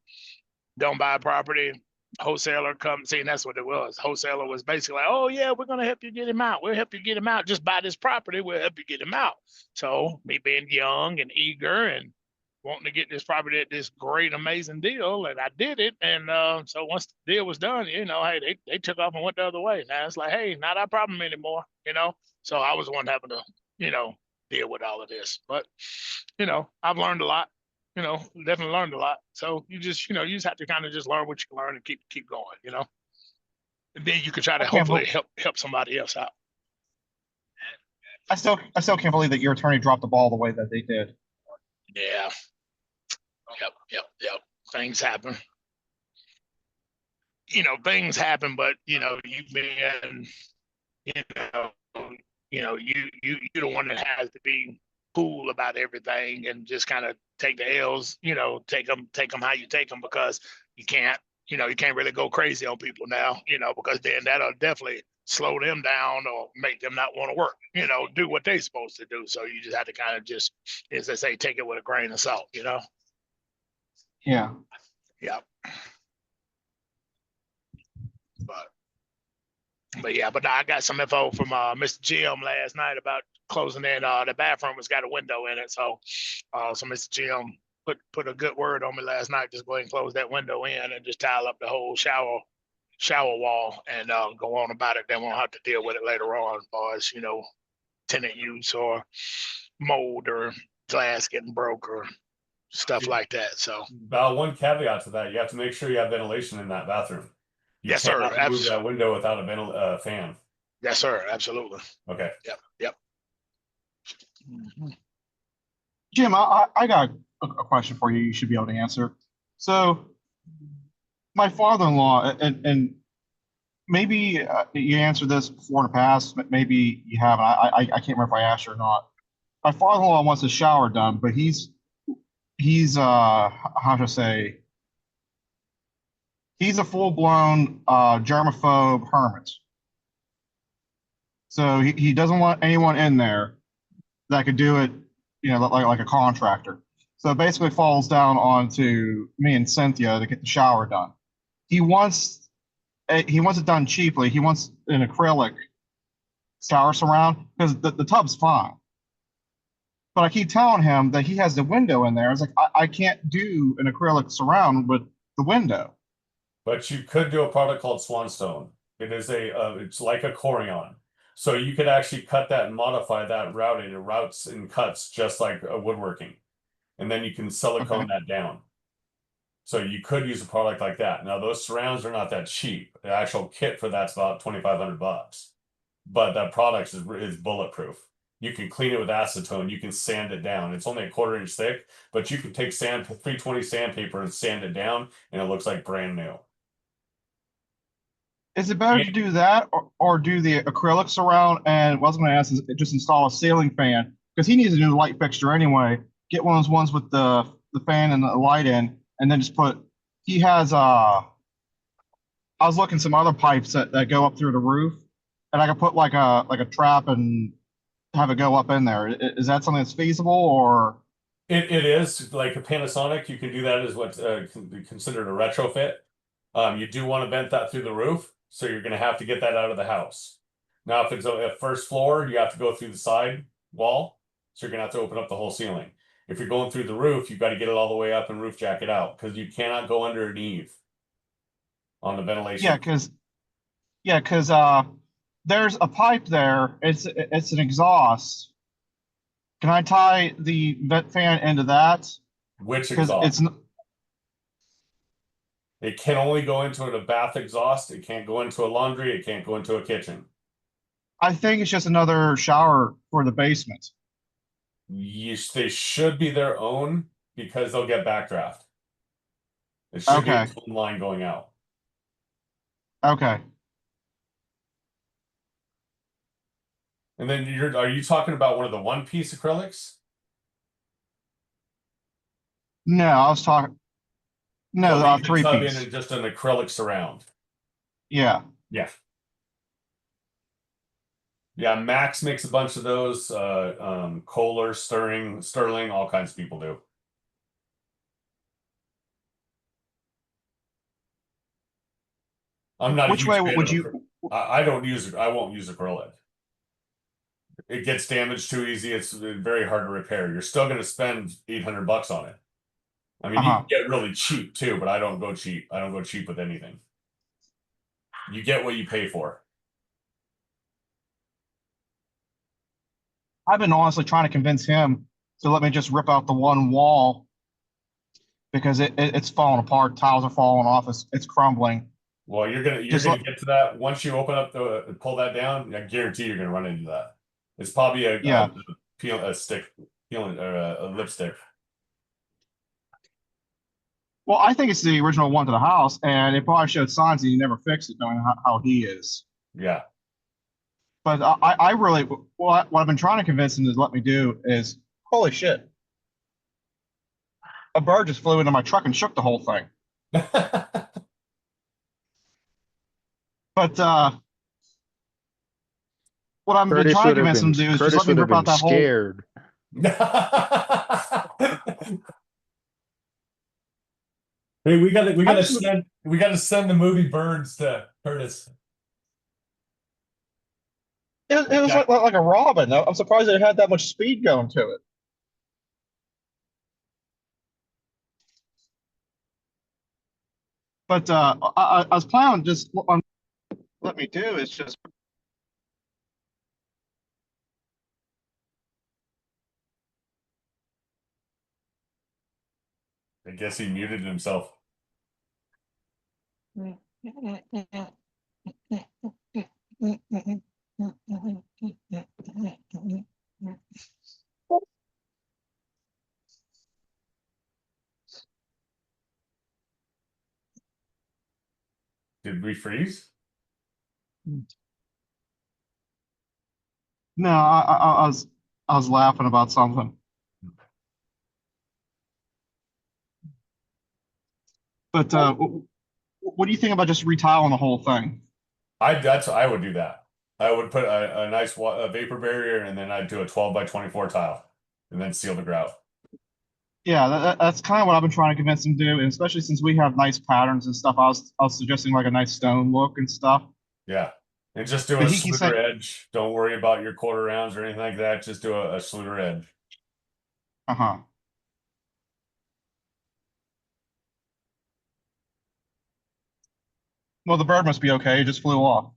Don't buy a property. Wholesaler comes, see, and that's what it was. Wholesaler was basically like, oh yeah, we're gonna help you get him out. We'll help you get him out. Just buy this property, we'll help you get him out. So me being young and eager and wanting to get this property at this great, amazing deal, and I did it. And so once the deal was done, you know, hey, they took off and went the other way. Now it's like, hey, not our problem anymore, you know. So I was the one having to, you know, deal with all of this. But you know, I've learned a lot. You know, definitely learned a lot. So you just, you know, you just have to kind of just learn what you can learn and keep going. You know, and then you can try to I can't hopefully bel- help somebody else out. I still can't believe that your attorney dropped the ball the way that they did. Yeah. Yep. Things happen. You know, things happen, but you know, you've been, you know, you're the one that has to be cool about everything and just kind of take the L's, you know, take them how you take them, because you can't, you know, you can't really go crazy on people now, you know, because then that'll definitely slow them down or make them not want to work, you know, do what they're supposed to do. So you just have to kind of just, as they say, take it with a grain of salt, you know? Yeah. Yeah. But yeah, but I got some info from Mr. Jim last night about closing in. The bathroom has got a window in it, so Mr. Jim put a good word on me last night. Just go ahead and close that window in and just tile up the whole shower wall and go on about it. Then we'll have to deal with it later on, as far as, you know, tenant use or mold or glass getting broke or stuff like that. So About one caveat to that, you have to make sure you have ventilation in that bathroom. You yes, sir. cannot move that window without a fan. Yes, sir. Absolutely. Okay. Yep. Jim, I got a question for you. You should be able to answer. So, my father-in-law, and maybe you answered this before in the past, but maybe you haven't. I can't remember if I asked you or not. My father-in-law wants his shower done, but he's how should I say? He's a full-blown germaphobe hermit. So he doesn't want anyone in there that could do it, you know, like a contractor. So it basically falls down onto me and Cynthia to get the shower done. He wants it done cheaply. He wants an acrylic shower surround because the tub's fine. But I keep telling him that he has the window in there. It's like I can't do an acrylic surround with the window. But you could do a product called Swanstone. It is it's like a Corian. So you could actually cut that and modify that routing. It routes and cuts just like a woodworking. And then you can silicone that down. So you could use a product like that. Now those surrounds are not that cheap. The actual kit for that's about $2,500. But that product is bulletproof. You can clean it with acetone. You can sand it down. It's only a 1/4 inch thick, but you can take 320 sandpaper and sand it down, and it looks like brand new. Is it better to do that or do the acrylics around? And what I was going to ask is just install a ceiling fan because he needs a new light fixture anyway. Get one of those ones with the fan and the light in, and then just put. He has I was looking some other pipes that go up through the roof, and I could put like a trap and have it go up in there. Is that something that's feasible or? It is like a Panasonic. You can do that as what's considered a retrofit. You do want to vent that through the roof, so you're going to have to get that out of the house. Now, if it's a first floor, you have to go through the side wall, so you're going to have to open up the whole ceiling. If you're going through the roof, you've got to get it all the way up and roof jack it out because you cannot go under an eave on the ventilation. Yeah, because there's a pipe there. It's an exhaust. Can I tie the vent fan into that? Which Because exhaust? it's It can only go into a bath exhaust. It can't go into a laundry. It can't go into a kitchen. I think it's just another shower for the basement. They should be their own because they'll get backdraft. It should be Okay. its own line going out. Okay. And then are you talking about one of the one-piece acrylics? No, I was talking. No, So that you can three tub piece. in just an acrylic surround. Yeah. Yeah. Yeah, Max makes a bunch of those. Kohler, Sterling, all kinds of people do. I'm not. Which a huge way fan would of you? I don't use. I won't use acrylic. It gets damaged too easy. It's very hard to repair. You're still going to spend $800 on it. I mean, you can get really cheap too, but I don't go cheap. I don't go cheap with anything. You get what you pay for. I've been honestly trying to convince him to let me just rip out the one wall because it's falling apart. Tiles are falling off. It's crumbling. Well, you're gonna get to that once you open up pull that down. I guarantee you're gonna run into that. It's probably a stick peeling or a lipstick. Well, I think it's the original one to the house, and it probably showed signs that he never fixed it, knowing how he is. Yeah. But I really, what I've been trying to convince him to let me do is, holy shit, a bird just flew into my truck and shook the whole thing. But what I've been trying to convince him to do is just let me rip out that whole. Scared. Hey, we gotta send the movie Birds to Curtis. It was like a robin. I'm surprised it had that much speed going to it. But I was planning on just let me do is just. I guess he muted himself. Did we freeze? No, I was laughing about something. But what do you think about just retiling the whole thing? I would do that. I would put a nice vapor barrier, and then I'd do a 12x24 tile, and then seal the grout. Yeah, that's kind of what I've been trying to convince him to do, and especially since we have nice patterns and stuff, I was suggesting like a nice stone look and stuff. Yeah, and just do a Schluter edge. Don't worry about your quarter rounds or anything like that. Just do a Schluter edge. Well, the bird must be okay. It just flew off.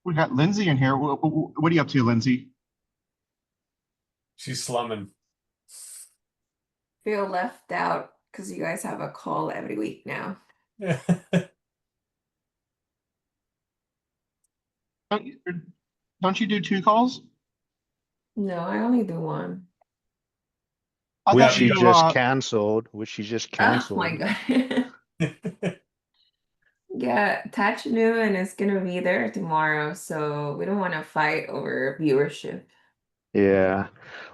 We got Lindsay in here. What are you up to, Lindsay? She's slumming. Feel left out because you guys have a call every week now. Don't you do 2 calls? No, I only do one. Which she just canceled. Oh my god. Yeah, Tatch knew and is gonna be there tomorrow, so we don't want to fight over viewership. Yeah.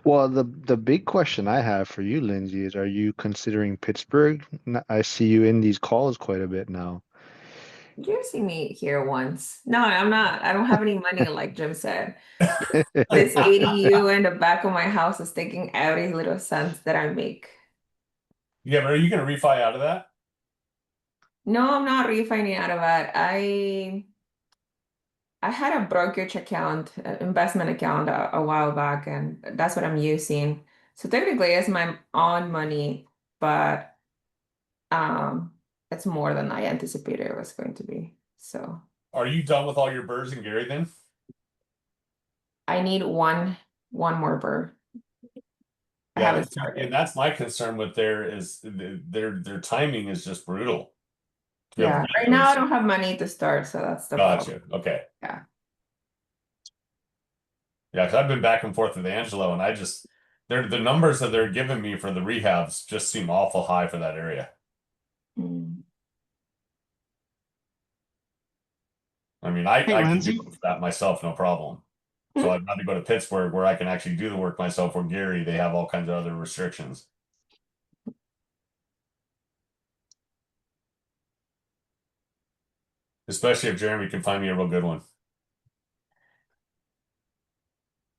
Well, the big question I have for you, Lindsay, is are you considering Pittsburgh? I see you in these calls quite a bit now. You see me here once. No, I'm not. I don't have any money, like Jim said. This ADU in the back of my house is taking every little cent that I make. Yeah, but are you gonna refi out of that? No, I'm not refining out of that. I had a brokerage account, investment account a while back, and that's what I'm using. So technically, it's my own money, but it's more than I anticipated it was going to be. So Are you done with all your burrs and Gary then? I need one more bird. I Yeah, haven't and started. that's my concern with their timing is just brutal. To be able to Yeah, get right now I those. don't have money to start, so that's the problem. Gotcha. Okay. Yeah. Yeah, because I've been back and forth with Angelo, and I just the numbers that they're giving me for the rehabs just seem awful high for that area. Mm. I mean, I Hey, can Lindsay. do that myself, no problem. So I'd rather go to Pittsburgh where I can actually do the work myself. Where Gary, they have all kinds of other restrictions. Especially if Jeremy can find me a real good one.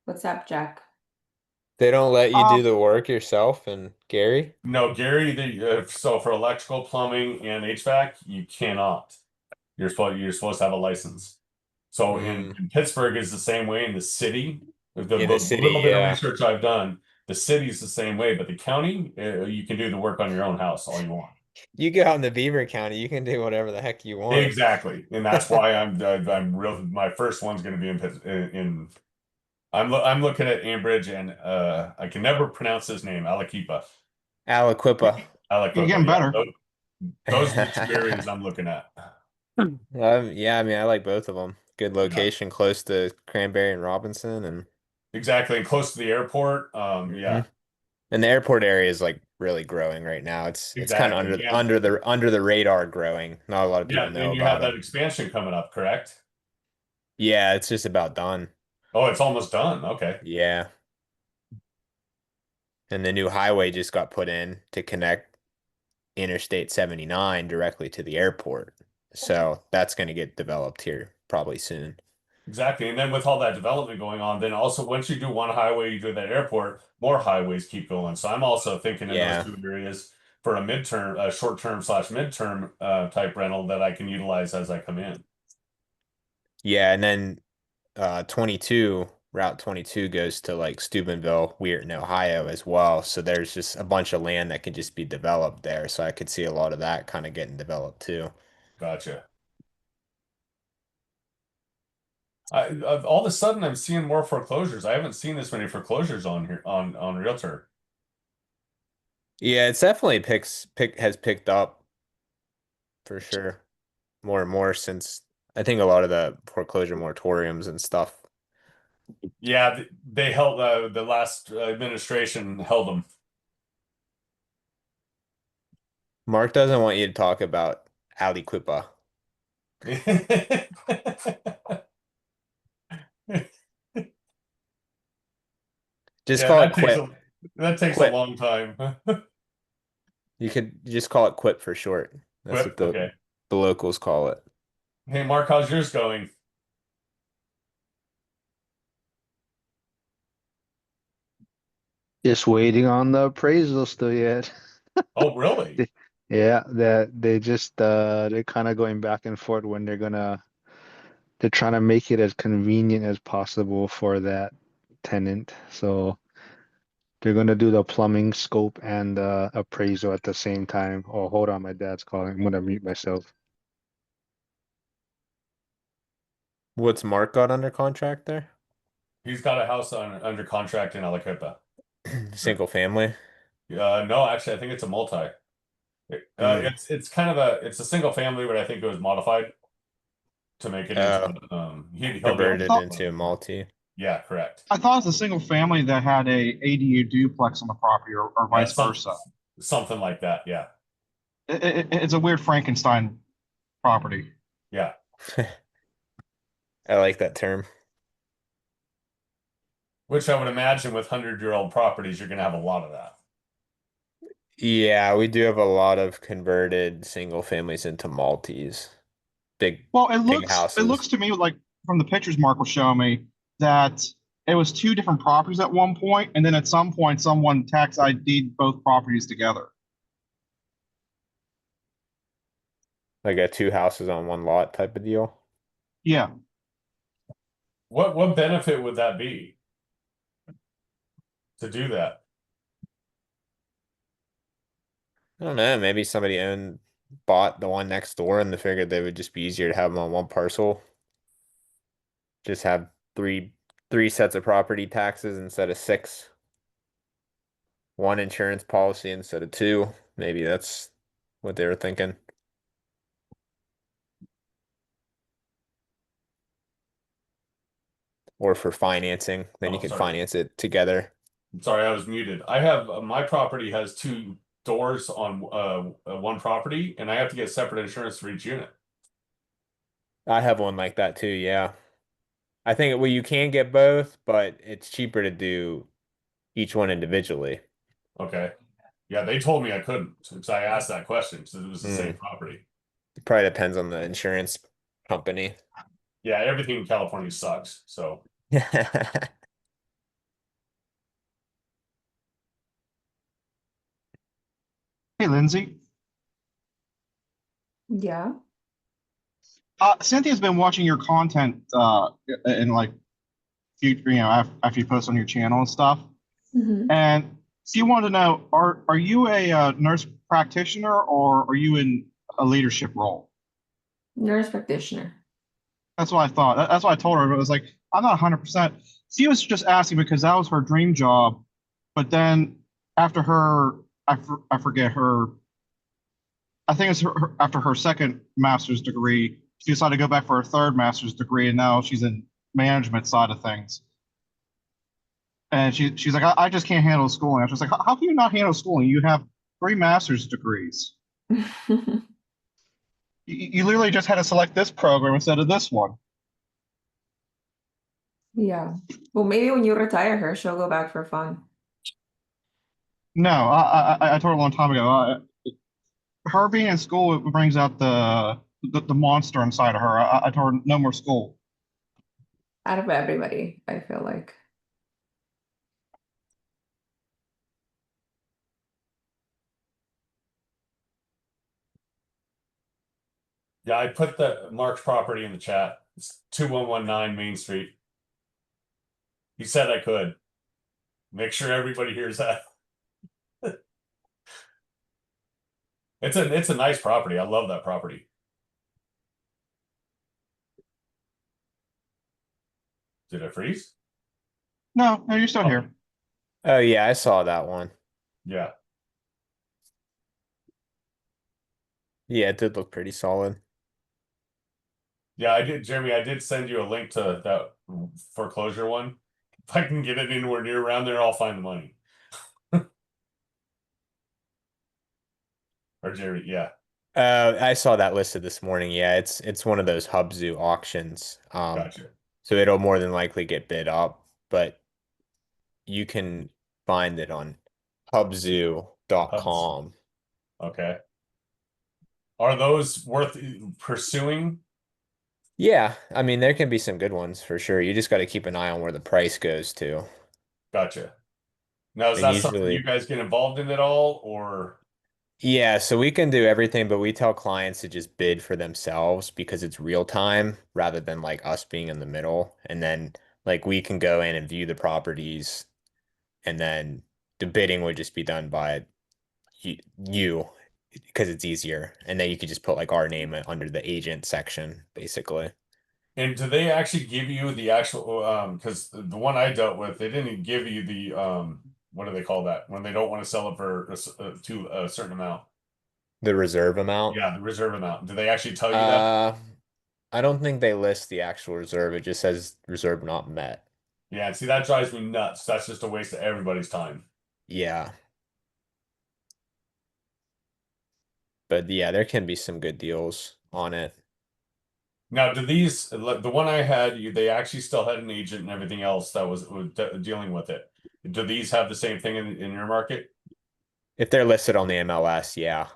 What's up, Jack? They don't let you Um, do the work yourself and Gary? No, Gary, so for electrical, plumbing, and HVAC, you cannot. You're supposed to have a license. So in Pittsburgh is the same way in the city. The In the city, little bit of yeah. research I've done, the city's the same way, but the county, you can do the work on your own house all you want. You go out in the Beaver County, you can do whatever the heck you want. Exactly, and that's why I'm real. My first one's going to be in I'm looking at Ambridge, and I can never pronounce his name, Alaquipa. Aliquippa. Alaquipa. You're getting better. Those are the two areas I'm looking at. Yeah, I mean, I like both of them. Good location, close to Cranberry and Robinson, and Exactly, and close to the airport. Yeah, and the airport area is like really growing right now. It's kind of exactly. under the radar growing. Not a lot of people know and you have about that it. expansion coming up, correct? Yeah, it's just about done. Oh, it's almost done. Okay. Yeah. And the new highway just got put in to connect Interstate 79 directly to the airport. So that's going to get developed here probably soon. Exactly. And then with all that development going on, then also once you do one highway, you do that airport, more highways keep going. So I'm also thinking in those two areas for a short-term / midterm type rental that I can utilize as I come in. Yeah, and then Route 22 goes to like Steubenville, Weirton, Ohio as well. So there's just a bunch of land that could just be developed there. So I could see a lot of that kind of getting developed too. Gotcha. All of a sudden I'm seeing more foreclosures. I haven't seen this many foreclosures on here on Realtor. Yeah, it's definitely has picked up for sure. More and more since I think a lot of the foreclosure moratoriums and stuff. Yeah, they held the last administration held them. Mark doesn't want you to talk about Aliquippa. Just call it Quip. That takes Quip. a long time. You could just call it Quip for short. That's Quip? what the locals call it. Hey, Mark, how's yours going? Just waiting on the appraisal still yet. Oh, really? Yeah, they just they're kind of going back and forth when they're trying to make it as convenient as possible for that tenant. So they're gonna do the plumbing scope and appraisal at the same time. Oh, hold on, my dad's calling. I'm gonna mute myself. What's Mark got under contract there? He's got a house under contract in Alaquippa. Single family? No, actually, I think it's a multi. It's kind of it's a single family, but I think it was modified to make it into converted into a multi. Yeah, correct. I thought it was a single family that had a ADU duplex on the property, or vice versa. Something like that. Yeah. It's a weird Frankenstein property. Yeah. I like that term. Which I would imagine with 100-year-old properties, you're gonna have a lot of that. Yeah, we do have a lot of converted single families into multis. Big Well, big it houses. looks to me like from the pictures Mark was showing me that it was two different properties at one point, and then at some point someone tax ID'd both properties together. Like a two houses on one lot type of deal. Yeah. What benefit would that be to do that? I don't know, maybe somebody bought the one next door and they figured they would just be easier to have them on one parcel. Just have three sets of property taxes instead of 6. One insurance policy instead of 2. Maybe that's what they were thinking. Or for financing, then you Oh, can sorry. finance it together. Sorry, I was muted. I have my property has 2 doors on one property, and I have to get separate insurance for each unit. I have one like that too, yeah. I think well you can get both, but it's cheaper to do each one individually. Okay. Yeah, they told me I couldn't because I asked that question because it was the same property. It probably depends on the insurance company. Yeah, everything in California sucks. So Hey, Lindsay. Yeah. Cynthia's been watching your content in like future, after you post on your channel and stuff. Mhm. And she wanted to know, are you a nurse practitioner or are you in a leadership role? Nurse practitioner. That's what I thought. That's what I told her. But it was like, I'm not 100%. She was just asking because that was her dream job. But then after I forget her, I think it's after her second master's degree, she decided to go back for her third master's degree, and now she's in management side of things. And she's like, I just can't handle schooling. I was just like, how can you not handle schooling? You have 3 master's degrees. You literally just had to select this program instead of this one. Yeah. Well, maybe when you retire her, she'll go back for fun. No, I told her a long time ago. Her being in school, it brings out the monster inside of her. I told her no more school. Out of everybody, I feel like. yeah, I put the Mark's property in the chat. It's 2119 Main Street. He said I could. Make sure everybody hears that. It's a nice property. I love that property. Did it freeze? No, you're still here. Oh yeah, I saw that one. Yeah. Yeah, it did look pretty solid. Yeah, I did, Jeremy. I did send you a link to that foreclosure one. If I can get it anywhere near around there, I'll find the money. Or Jerry, yeah. I saw that listed this morning. Yeah, it's one of those Hubzu auctions. Gotcha. So it'll more than likely get bid up, but you can find it on hubzu.com. Okay. Are those worth pursuing? Yeah, I mean there can be some good ones for sure. You just got to keep an eye on where the price goes to. Gotcha. Now, is And that something usually- you guys get involved in at all, or? Yeah, so we can do everything, but we tell clients to just bid for themselves because it's real time rather than like us being in the middle. And then like we can go in and view the properties and then the bidding would just be done by you because it's easier. And then you could just put like our name under the agent section, basically. And do they actually give you the actual because the one I dealt with, they didn't give you the what do they call that when they don't want to sell it for to a certain amount? The reserve amount? Yeah, the reserve amount. Do they actually tell you that? I don't think they list the actual reserve. It just says reserve not met. Yeah, see that drives me nuts. That's just a waste of everybody's time. Yeah. But yeah, there can be some good deals on it. Now, do these, the one I had, they actually still had an agent and everything else that was dealing with it. Do these have the same thing in your market? If they're listed on the MLS, yeah.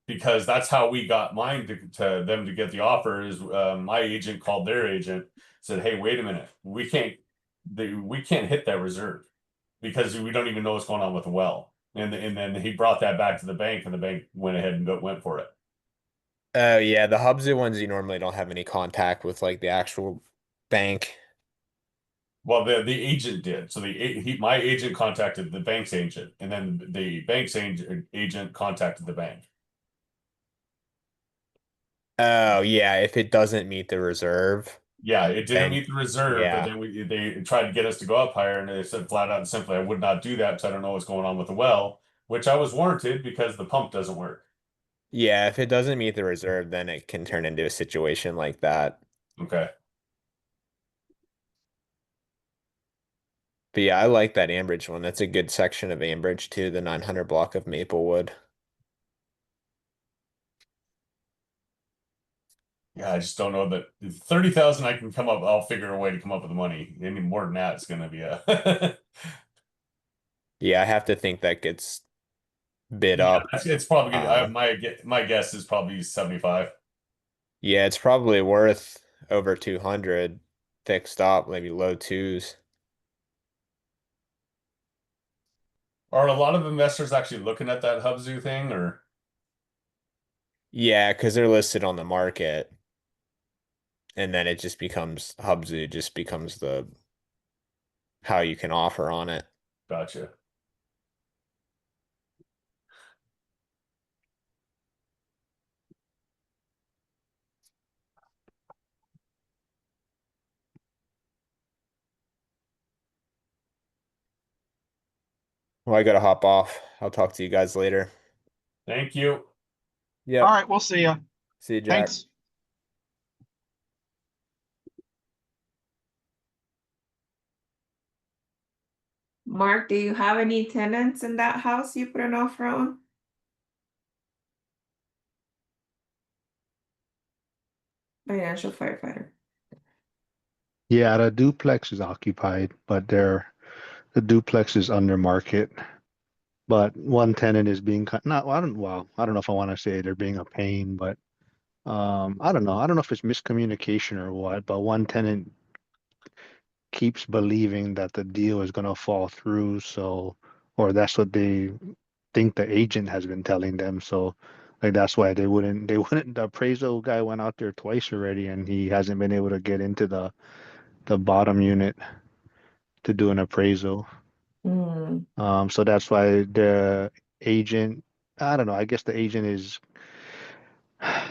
Because that's how we got mine to them to get the offer is my agent called their agent, said, hey, wait a minute, we can't hit that reserve because we don't even know what's going on with the well. And then he brought that back to the bank and the bank went ahead and went for it. Oh yeah, the Hubzu ones you normally don't have any contact with like the actual bank. Well, the agent did. So my agent contacted the bank's agent, and then the bank's agent contacted the bank. Oh yeah, if it doesn't meet the reserve, Yeah, it didn't then meet the reserve, but yeah. then they tried to get us to go up higher, and they said flat out and simply, I would not do that because I don't know what's going on with the well, which I was warranted because the pump doesn't work. Yeah, if it doesn't meet the reserve, then it can turn into a situation like that. Okay. But yeah, I like that Ambridge one. That's a good section of Ambridge too, the 900 block of Maplewood. Yeah, I just don't know that 30,000 I can come up. I'll figure a way to come up with the money. Any more than that, it's gonna be a Yeah, I have to think that gets bid yeah. up. It's probably gonna. Uh, My guess is probably 75. Yeah, it's probably worth over 200 fixed up, maybe low twos. Are a lot of investors actually looking at that Hubzu thing, or Yeah, because they're listed on the market. And then it just becomes Hubzu just becomes the how you can offer on it. gotcha? Well, I gotta hop off. I'll talk to you guys later. Thank you. Yep. All right, we'll see ya. See you, Jack. Thanks. Mark, do you have any tenants in that house you put an offer on? Financial firefighter. Yeah, the duplex is occupied, but the duplex is under market. But one tenant is being not, I don't know if I want to say they're being a pain, but I don't know. I don't know if it's miscommunication or what, but one tenant keeps believing that the deal is going to fall through, so or that's what they think the agent has been telling them. So like that's why they wouldn't the appraisal guy went out there twice already and he hasn't been able to get into the bottom unit to do an appraisal. Mm. So that's why the agent, I don't know, I guess the agent is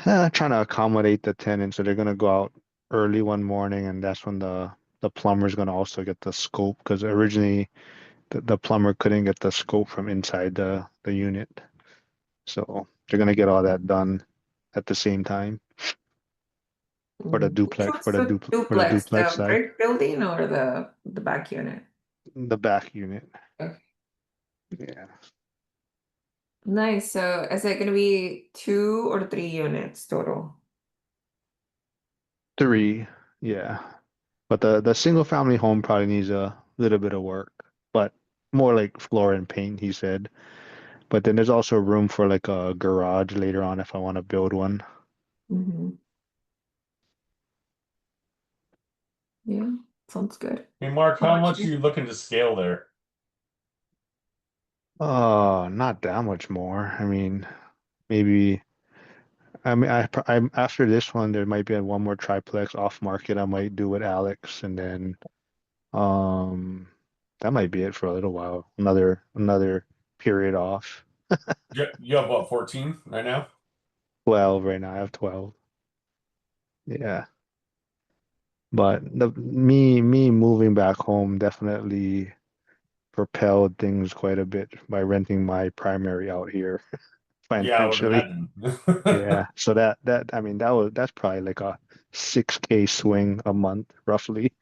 trying to accommodate the tenant. So they're gonna go out early one morning, and that's when the plumber's gonna also get the scope because originally the plumber couldn't get the scope from inside the unit. So they're gonna get all that done at the same time for the Which duplex one's the for the duplex, duplex the side, brick building or the back unit? the back unit. Okay. Yeah. Nice. So is it gonna be 2 or 3 units total? 3, yeah. But the single family home probably needs a little bit of work, but more like floor and paint, he said. But then there's also room for like a garage later on if I want to build one. Mm-hmm. Yeah, sounds good. Hey, Mark, How how much much are is- you looking to scale there? Not that much more. I mean, maybe. I after this one, there might be one more triplex off market I might do with Alex, and then um, that might be it for a little while. Another period off. You have what, 14 right now? 12 right now. I have 12. Yeah. But me moving back home definitely propelled things quite a bit by renting my primary out here Yeah, I would financially. imagine. Yeah. So that I mean that's probably like a 6K swing a month roughly.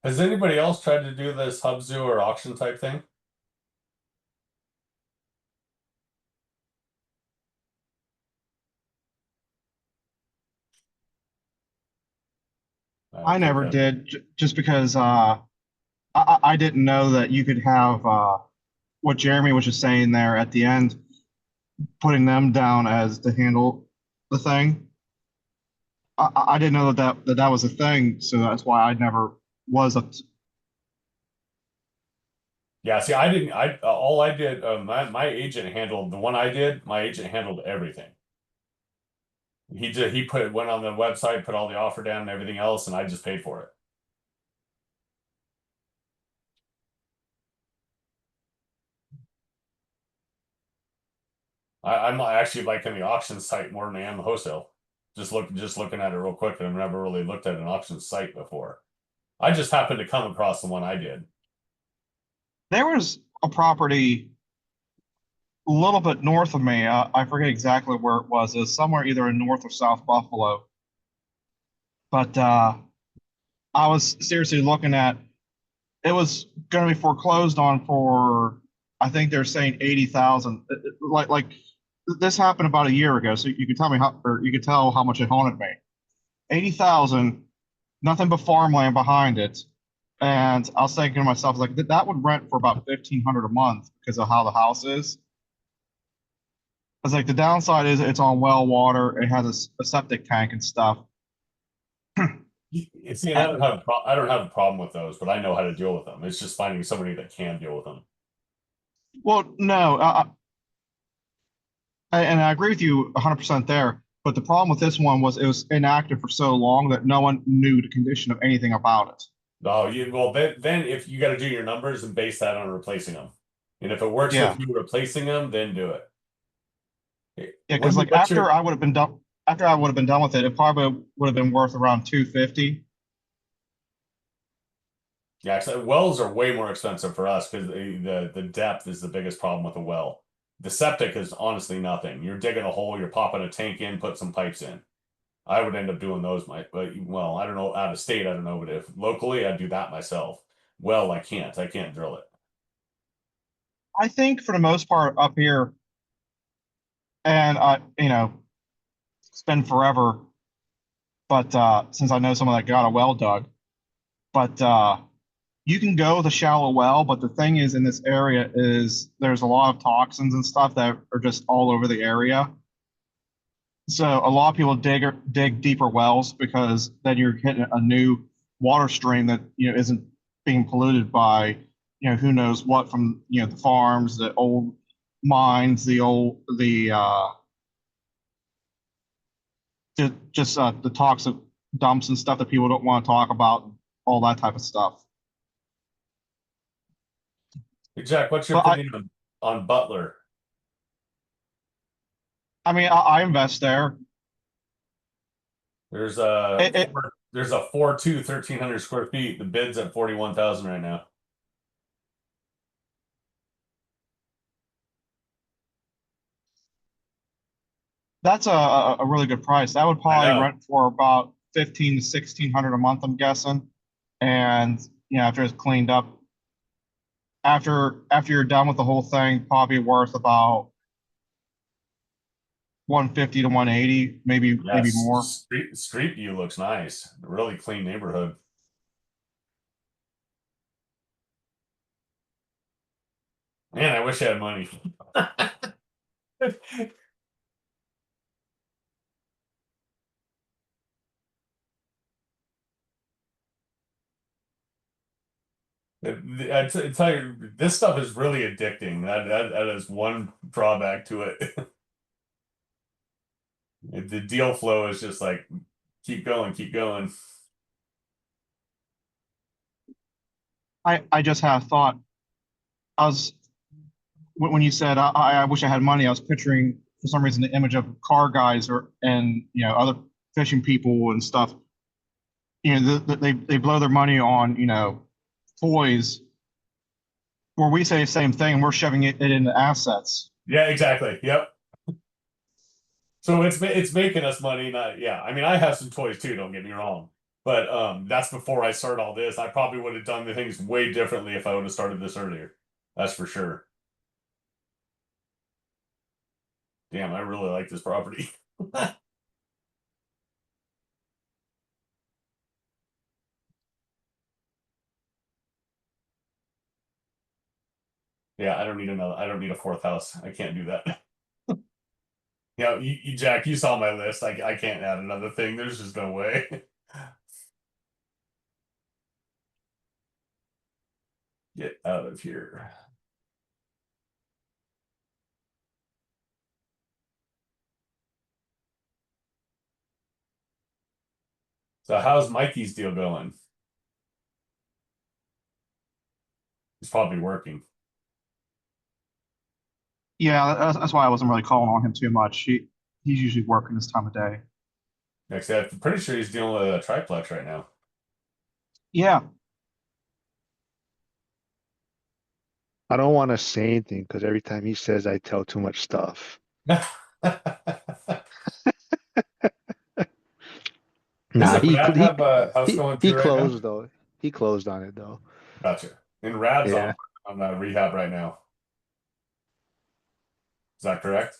Has anybody else tried to do this Hubzu or auction type thing? I think never that- did, just because I didn't know that you could have what Jeremy was just saying there at the end, putting them down as to handle the thing. I didn't know that was a thing, so that's why I never was up. Yeah, see, I didn't. All I did. My agent handled the one I did. My agent handled everything. He went on the website, put all the offer down and everything else, and I just paid for it. I'm actually liking the auction site more than I am the wholesale. Just looking at it real quick, and I've never really looked at an auction site before. I just happened to come across the one I did. There was a property a little bit north of me. I forget exactly where it was. It was somewhere either in North or South Buffalo. But I was seriously looking at. It was going to be foreclosed on for, I think they're saying 80,000. Like this happened about a year ago, so you could tell me how, or you could tell how much it haunted me. 80,000, nothing but farmland behind it. And I was thinking to myself, like, that would rent for about 1,500 a month because of how the house is. I was like, the downside is it's on well water. It has a septic tank and stuff. See, I don't have a problem with those, but I know how to deal with them. It's just finding somebody that can deal with them. Well, no, and I agree with you 100% there. But the problem with this one was it was inactive for so long that no one knew the condition of anything about it. Oh, well, then if you got to do your numbers and base that on replacing them, and if it works Yeah. with you replacing them, then do it. Yeah, because like after I would have been done with it, it probably would have been worth around 250. Yeah, 'cause wells are way more expensive for us because the depth is the biggest problem with a well. The septic is honestly nothing. You're digging a hole, you're popping a tank in, put some pipes in. I would end up doing those, but well, I don't know, out of state, I don't know, but if locally, I'd do that myself. Well, I can't drill it. I think for the most part up here, and it's been forever, but since I know someone that got a well dug, but you can go with a shallow well, but the thing is in this area is there's a lot of toxins and stuff that are just all over the area. So a lot of people dig deeper wells because then you're hitting a new water stream that isn't being polluted by who knows what from the farms, the old mines, the toxic dumps and stuff that people don't want to talk about, all that type of stuff. Hey, Jack, what's your opinion on Butler? I mean, I invest there. There's a 4.2 1,300 square feet. The bid's at 41,000 right now. That's a really good price. That would I probably know. rent for about 1,500 to 1,600 a month, I'm guessing. And after it's cleaned up, after you're done with the whole thing, probably worth about 150 to 180, maybe more. Street view looks nice. Really clean neighborhood. Man, I wish I had money. I tell you, this stuff is really addicting. That is one drawback to it. The deal flow is just like keep going, keep going. I just had a thought. When you said I wish I had money, I was picturing for some reason the image of car guys and other fishing people and stuff. They blow their money on toys, where we say the same thing and we're shoving it into assets. Yeah, exactly. Yep. So it's making us money, not yeah. I mean, I have some toys too, don't get me wrong. But that's before I start all this. I probably would have done the things way differently if I would have started this earlier. That's for sure. Damn, I really like this property. Yeah, I don't need another. I don't need a fourth house. I can't do that. Jack, you saw my list. I can't add another thing. There's just no way. Get out of here. So how's Mikey's deal going? He's probably working. Yeah, that's why I wasn't really calling on him too much. He's usually working this time of day. Next, I'm pretty sure he's dealing with a triplex right now. Yeah. I don't want to say anything because every time he says, I tell too much stuff. Nah, Does Brad have a house going he through right closed now? though. He closed on it though. Gotcha. And Rad's Yeah. on the rehab right now. Is that correct?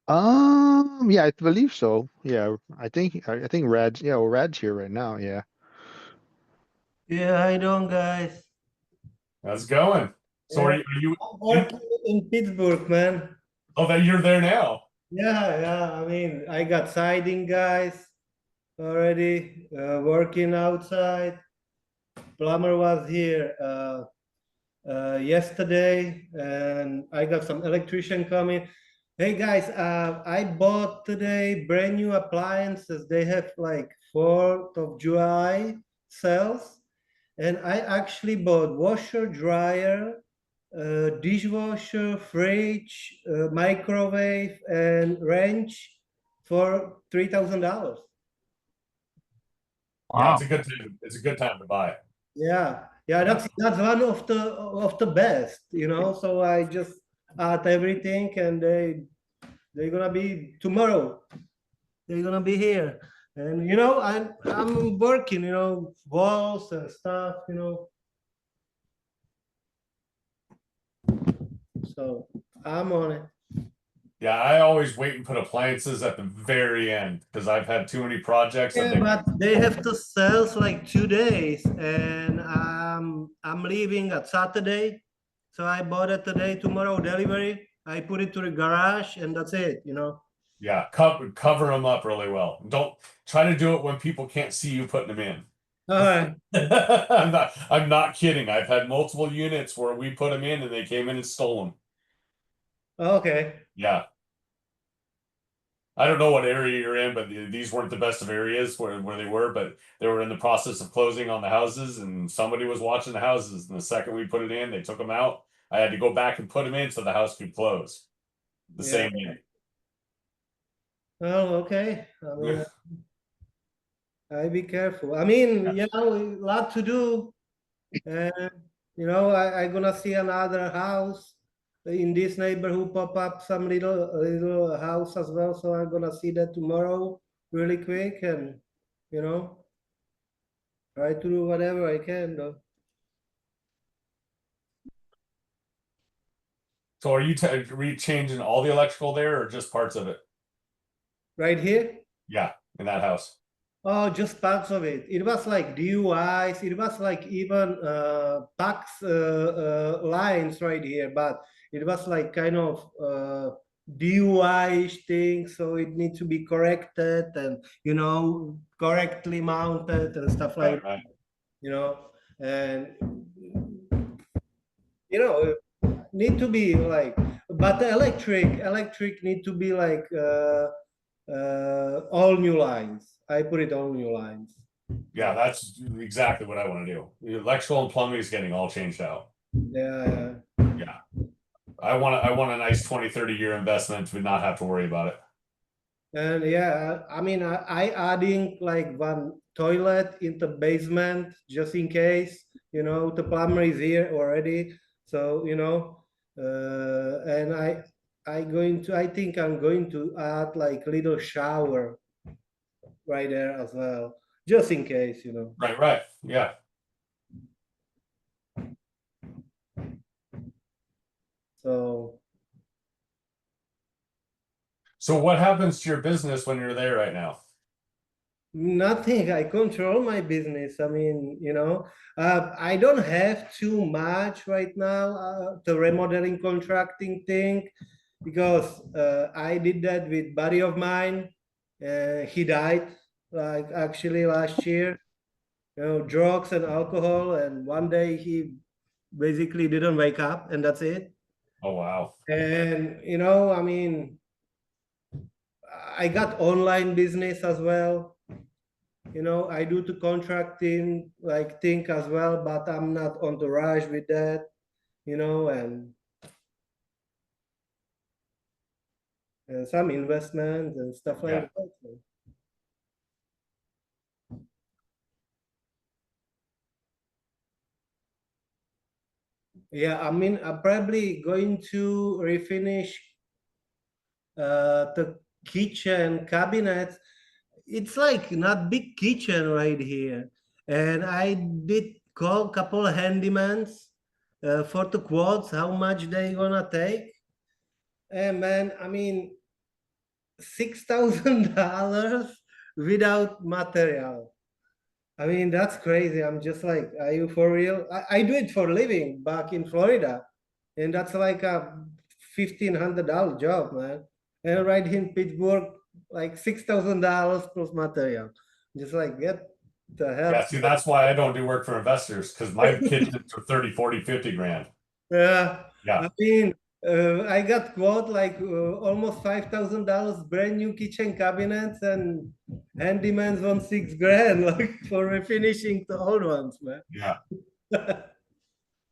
Yeah, I believe so. Yeah, I think Rad's Rad's here right now. Yeah. Yeah, how you doing, guys? How's it going? So are you I'm working in Pittsburgh, man. oh that you're there now? Yeah. I mean, I got siding guys already working outside. Plumber was here yesterday, and I got some electrician coming. Hey guys, I bought today brand new appliances. They have like 4th of July sales, and I actually bought washer, dryer, dishwasher, fridge, microwave, and wrench for $3,000. Yeah, it's a good time. It's a good time to buy. Yeah, that's one of the best, you know. So I just add everything, and they're gonna be tomorrow. They're gonna be here, and you know, I'm working, you know, walls and stuff, you know. So I'm on it. Yeah, I always wait and put appliances at the very end because I've had too many projects that Yeah, but they have to sell like 2 days, and I'm leaving at Saturday, so I bought it today. Tomorrow delivery. I put it to the garage, and that's it. You know. Yeah, cover them up really well. Don't try to do it when people can't see you putting them in. All right. I'm not kidding. I've had multiple units where we put them in and they came in and stole them. Okay. Yeah. I don't know what area you're in, but these weren't the best of areas where they were, but they were in the process of closing on the houses and somebody was watching the houses. And the second we put it in, they took them out. I had to go back and put them in so the house could close the same night. Oh, okay. I mean, I be careful. I mean, you know, a lot to do, and you know, I gonna see another house in this neighborhood pop up, some little house as well. So I'm gonna see that tomorrow really quick, and you know, try to do whatever I can though. So are you changing all the electrical there or just parts of it? Right here? Yeah, in that house. Oh, just parts of it. It was like DUIs. It was like even PAX lines right here, but it was like kind of DUI thing. So it needs to be corrected and, you know, correctly mounted and stuff like Right. you know, and you know, need to be like, but the electric need to be like all new lines. I put it all new lines. Yeah, that's exactly what I want to do. The electrical and plumbing is getting all changed out. Yeah. Yeah. I want a nice 20-30 year investment to not have to worry about it. And yeah, I mean, I adding like one toilet in the basement just in case, you know, the plumber is here already. So, you know, and I think I'm going to add like little shower right there as well, just in case, you know. Right. Yeah. So what happens to your business when you're there right now? Nothing. I control my business. I mean, I don't have too much right now, the remodeling contracting thing, because I did that with buddy of mine. He died like actually last year. Drugs and alcohol, and one day he basically didn't wake up, and that's it. Oh, wow. And I mean, I got online business as well. I do the contracting like thing as well, but I'm not on the rush with that, and some investments and stuff like Yeah. that. So. Yeah, I mean, I'm probably going to refinish the kitchen cabinets. It's like not big kitchen right here, and I did call a couple of handymans for the quotes, how much they gonna take. And man, I mean, $6,000 without material. I mean, that's crazy. I'm just like, are you for real? I do it for a living back in Florida, and that's like a $1,500 job, man. And right here in Pittsburgh, like $6,000 plus material. Just like, get the hell. Yeah, see, that's why I don't do work for investors, because my kitchens are 30, 40, 50 grand. Yeah. Yeah. I mean, I got quote like almost $5,000 brand new kitchen cabinets, and handymans want $6,000 like for refinishing the old ones, man. Yeah.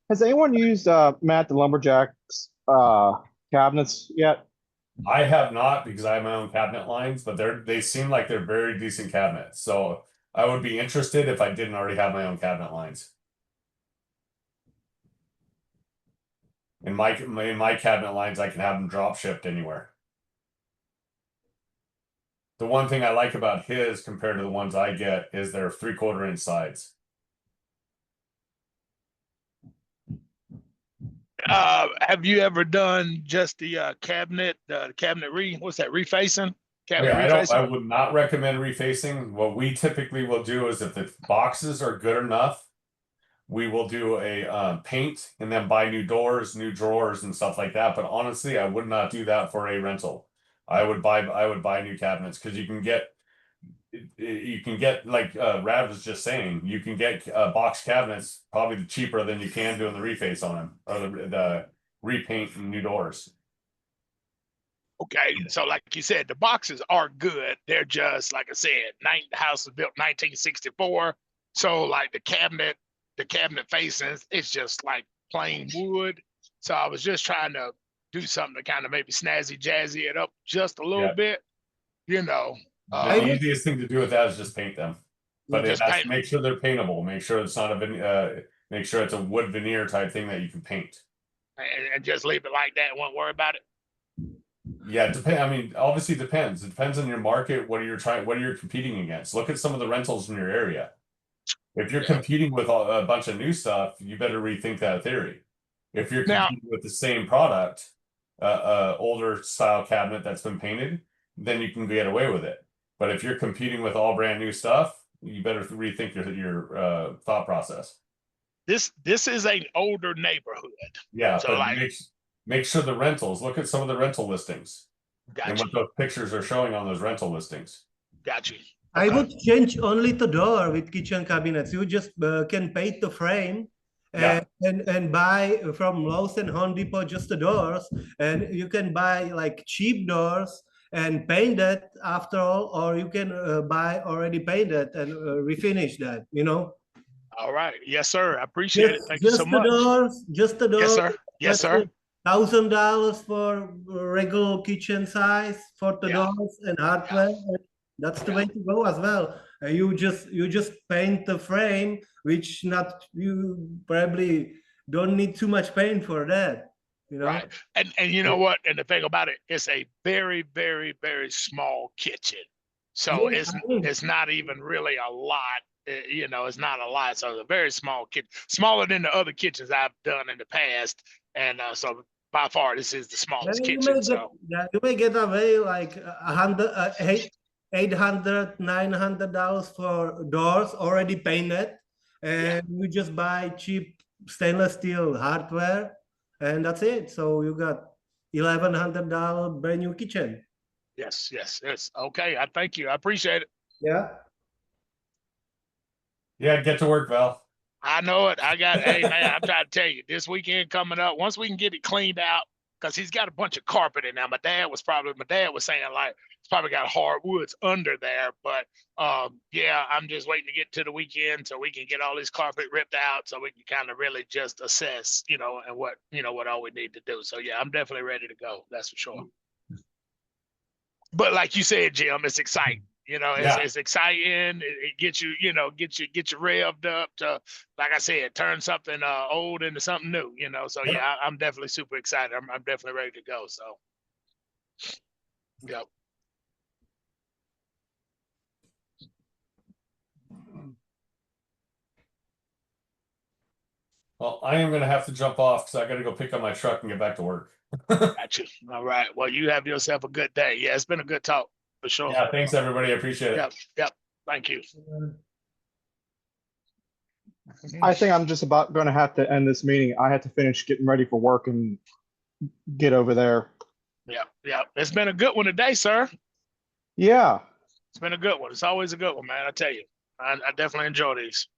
Has anyone used Matt the Lumberjack's cabinets yet? I have not, because I have my own cabinet lines, but they seem like they're very decent cabinets. So I would be interested if I didn't already have my own cabinet lines. In my cabinet lines, I can have them drop shipped anywhere. The one thing I like about his compared to the ones I get is they're 3/4 inch sides. Have you ever done just the cabinet what's that, refacing? Cabinet Yeah, refacing? I would not recommend refacing. What we typically will do is if the boxes are good enough, we will do a paint and then buy new doors, new drawers, and stuff like that. But honestly, I would not do that for a rental. I would buy new cabinets, because you can get like Rad was just saying, you can get box cabinets probably cheaper than you can doing the reface on them, or the repaint and new doors. Okay, so like you said, the boxes are good. They're just like I said, the house was built 1964. So like the cabinet facings, it's just like plain wood. So I was just trying to do something to kind of maybe snazzy jazzy it up just a little Yeah. bit, The easiest thing to do with that is just paint them. But just paint make sure they're paintable. Make sure it's not make sure it's a wood veneer type thing that you can paint. and just leave it like that. Won't worry about it. Yeah, I mean, obviously it depends. It depends on your market. What are you competing against? Look at some of the rentals in your area. If you're competing with a bunch of new stuff, you better rethink that theory. If you're competing with the same product, older style cabinet that's been painted, then you can get away with it. But if you're competing with all brand new stuff, you better rethink your thought process. This is an older neighborhood. Yeah, so but like, make sure the rentals. Look at some of the rental listings and gotcha. what those pictures are showing on those rental listings. Gotcha. I would change only the door with kitchen cabinets. You just can paint the frame and buy from Lowe's and Home Depot just the doors, and you can buy like cheap doors and paint that after all, or you can buy already painted and refinish that, All right. Yes, sir. I appreciate it. Thank you so much. Just the doors. Yes, sir. Yes, sir. $1,000 for regular kitchen size for the doors and hardware. That's the way to go as well. You just paint the frame, which you probably don't need too much paint for that. Right. And you know what? And the thing about it, it's a very, very, very small kitchen. So it's not even really a lot. It's not a lot. So it's a very small kitchen, smaller than the other kitchens I've done in the past. And so by far, this is the smallest kitchen. You may get away like $800, $900 for doors already painted, and you just buy cheap stainless steel hardware, and that's it. So you got $1,100 brand new kitchen. Yes, yes, yes. Okay, I thank you. I appreciate it. Yeah. Yeah, get to work, Val. I know it. Hey man, I'm trying to tell you, this weekend coming up, once we can get it cleaned out, because he's got a bunch of carpet in now. My dad was saying like it's probably got hardwoods under there, but yeah, I'm just waiting to get to the weekend so we can get all this carpet ripped out so we can kind of really just assess, and what all we need to do. So yeah, I'm definitely ready to go. That's for sure. But like you said, Jim, it's exciting. It's exciting. It gets you, get you revved up to, like I said, turn something old into something new. So yeah, I'm definitely super excited. I'm definitely ready to go. So, yep. Well, I am gonna have to jump off because I gotta go pick up my truck and get back to work. Gotcha. All right. Well, you have yourself a good day. Yeah, it's been a good talk for sure. Yeah, thanks everybody. I appreciate it. Yep. Thank you. I think I'm just about going to have to end this meeting. I have to finish getting ready for work and get over there. Yep. It's been a good one today, sir. Yeah. It's been a good one. It's always a good one, man. I tell you, I definitely enjoy these.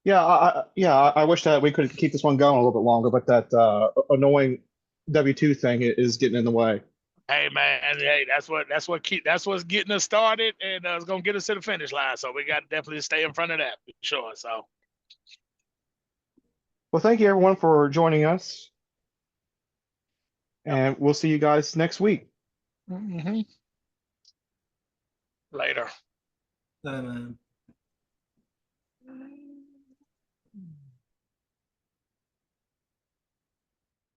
Yeah, I wish that we could keep this one going a little bit longer, but that annoying W2 thing is getting in the way. Hey man, hey, that's what's getting us started, and it's gonna get us to the finish line. So we got to definitely stay in front of that for sure. So, Well, thank you everyone for joining us, and we'll see you guys next week. later. Man.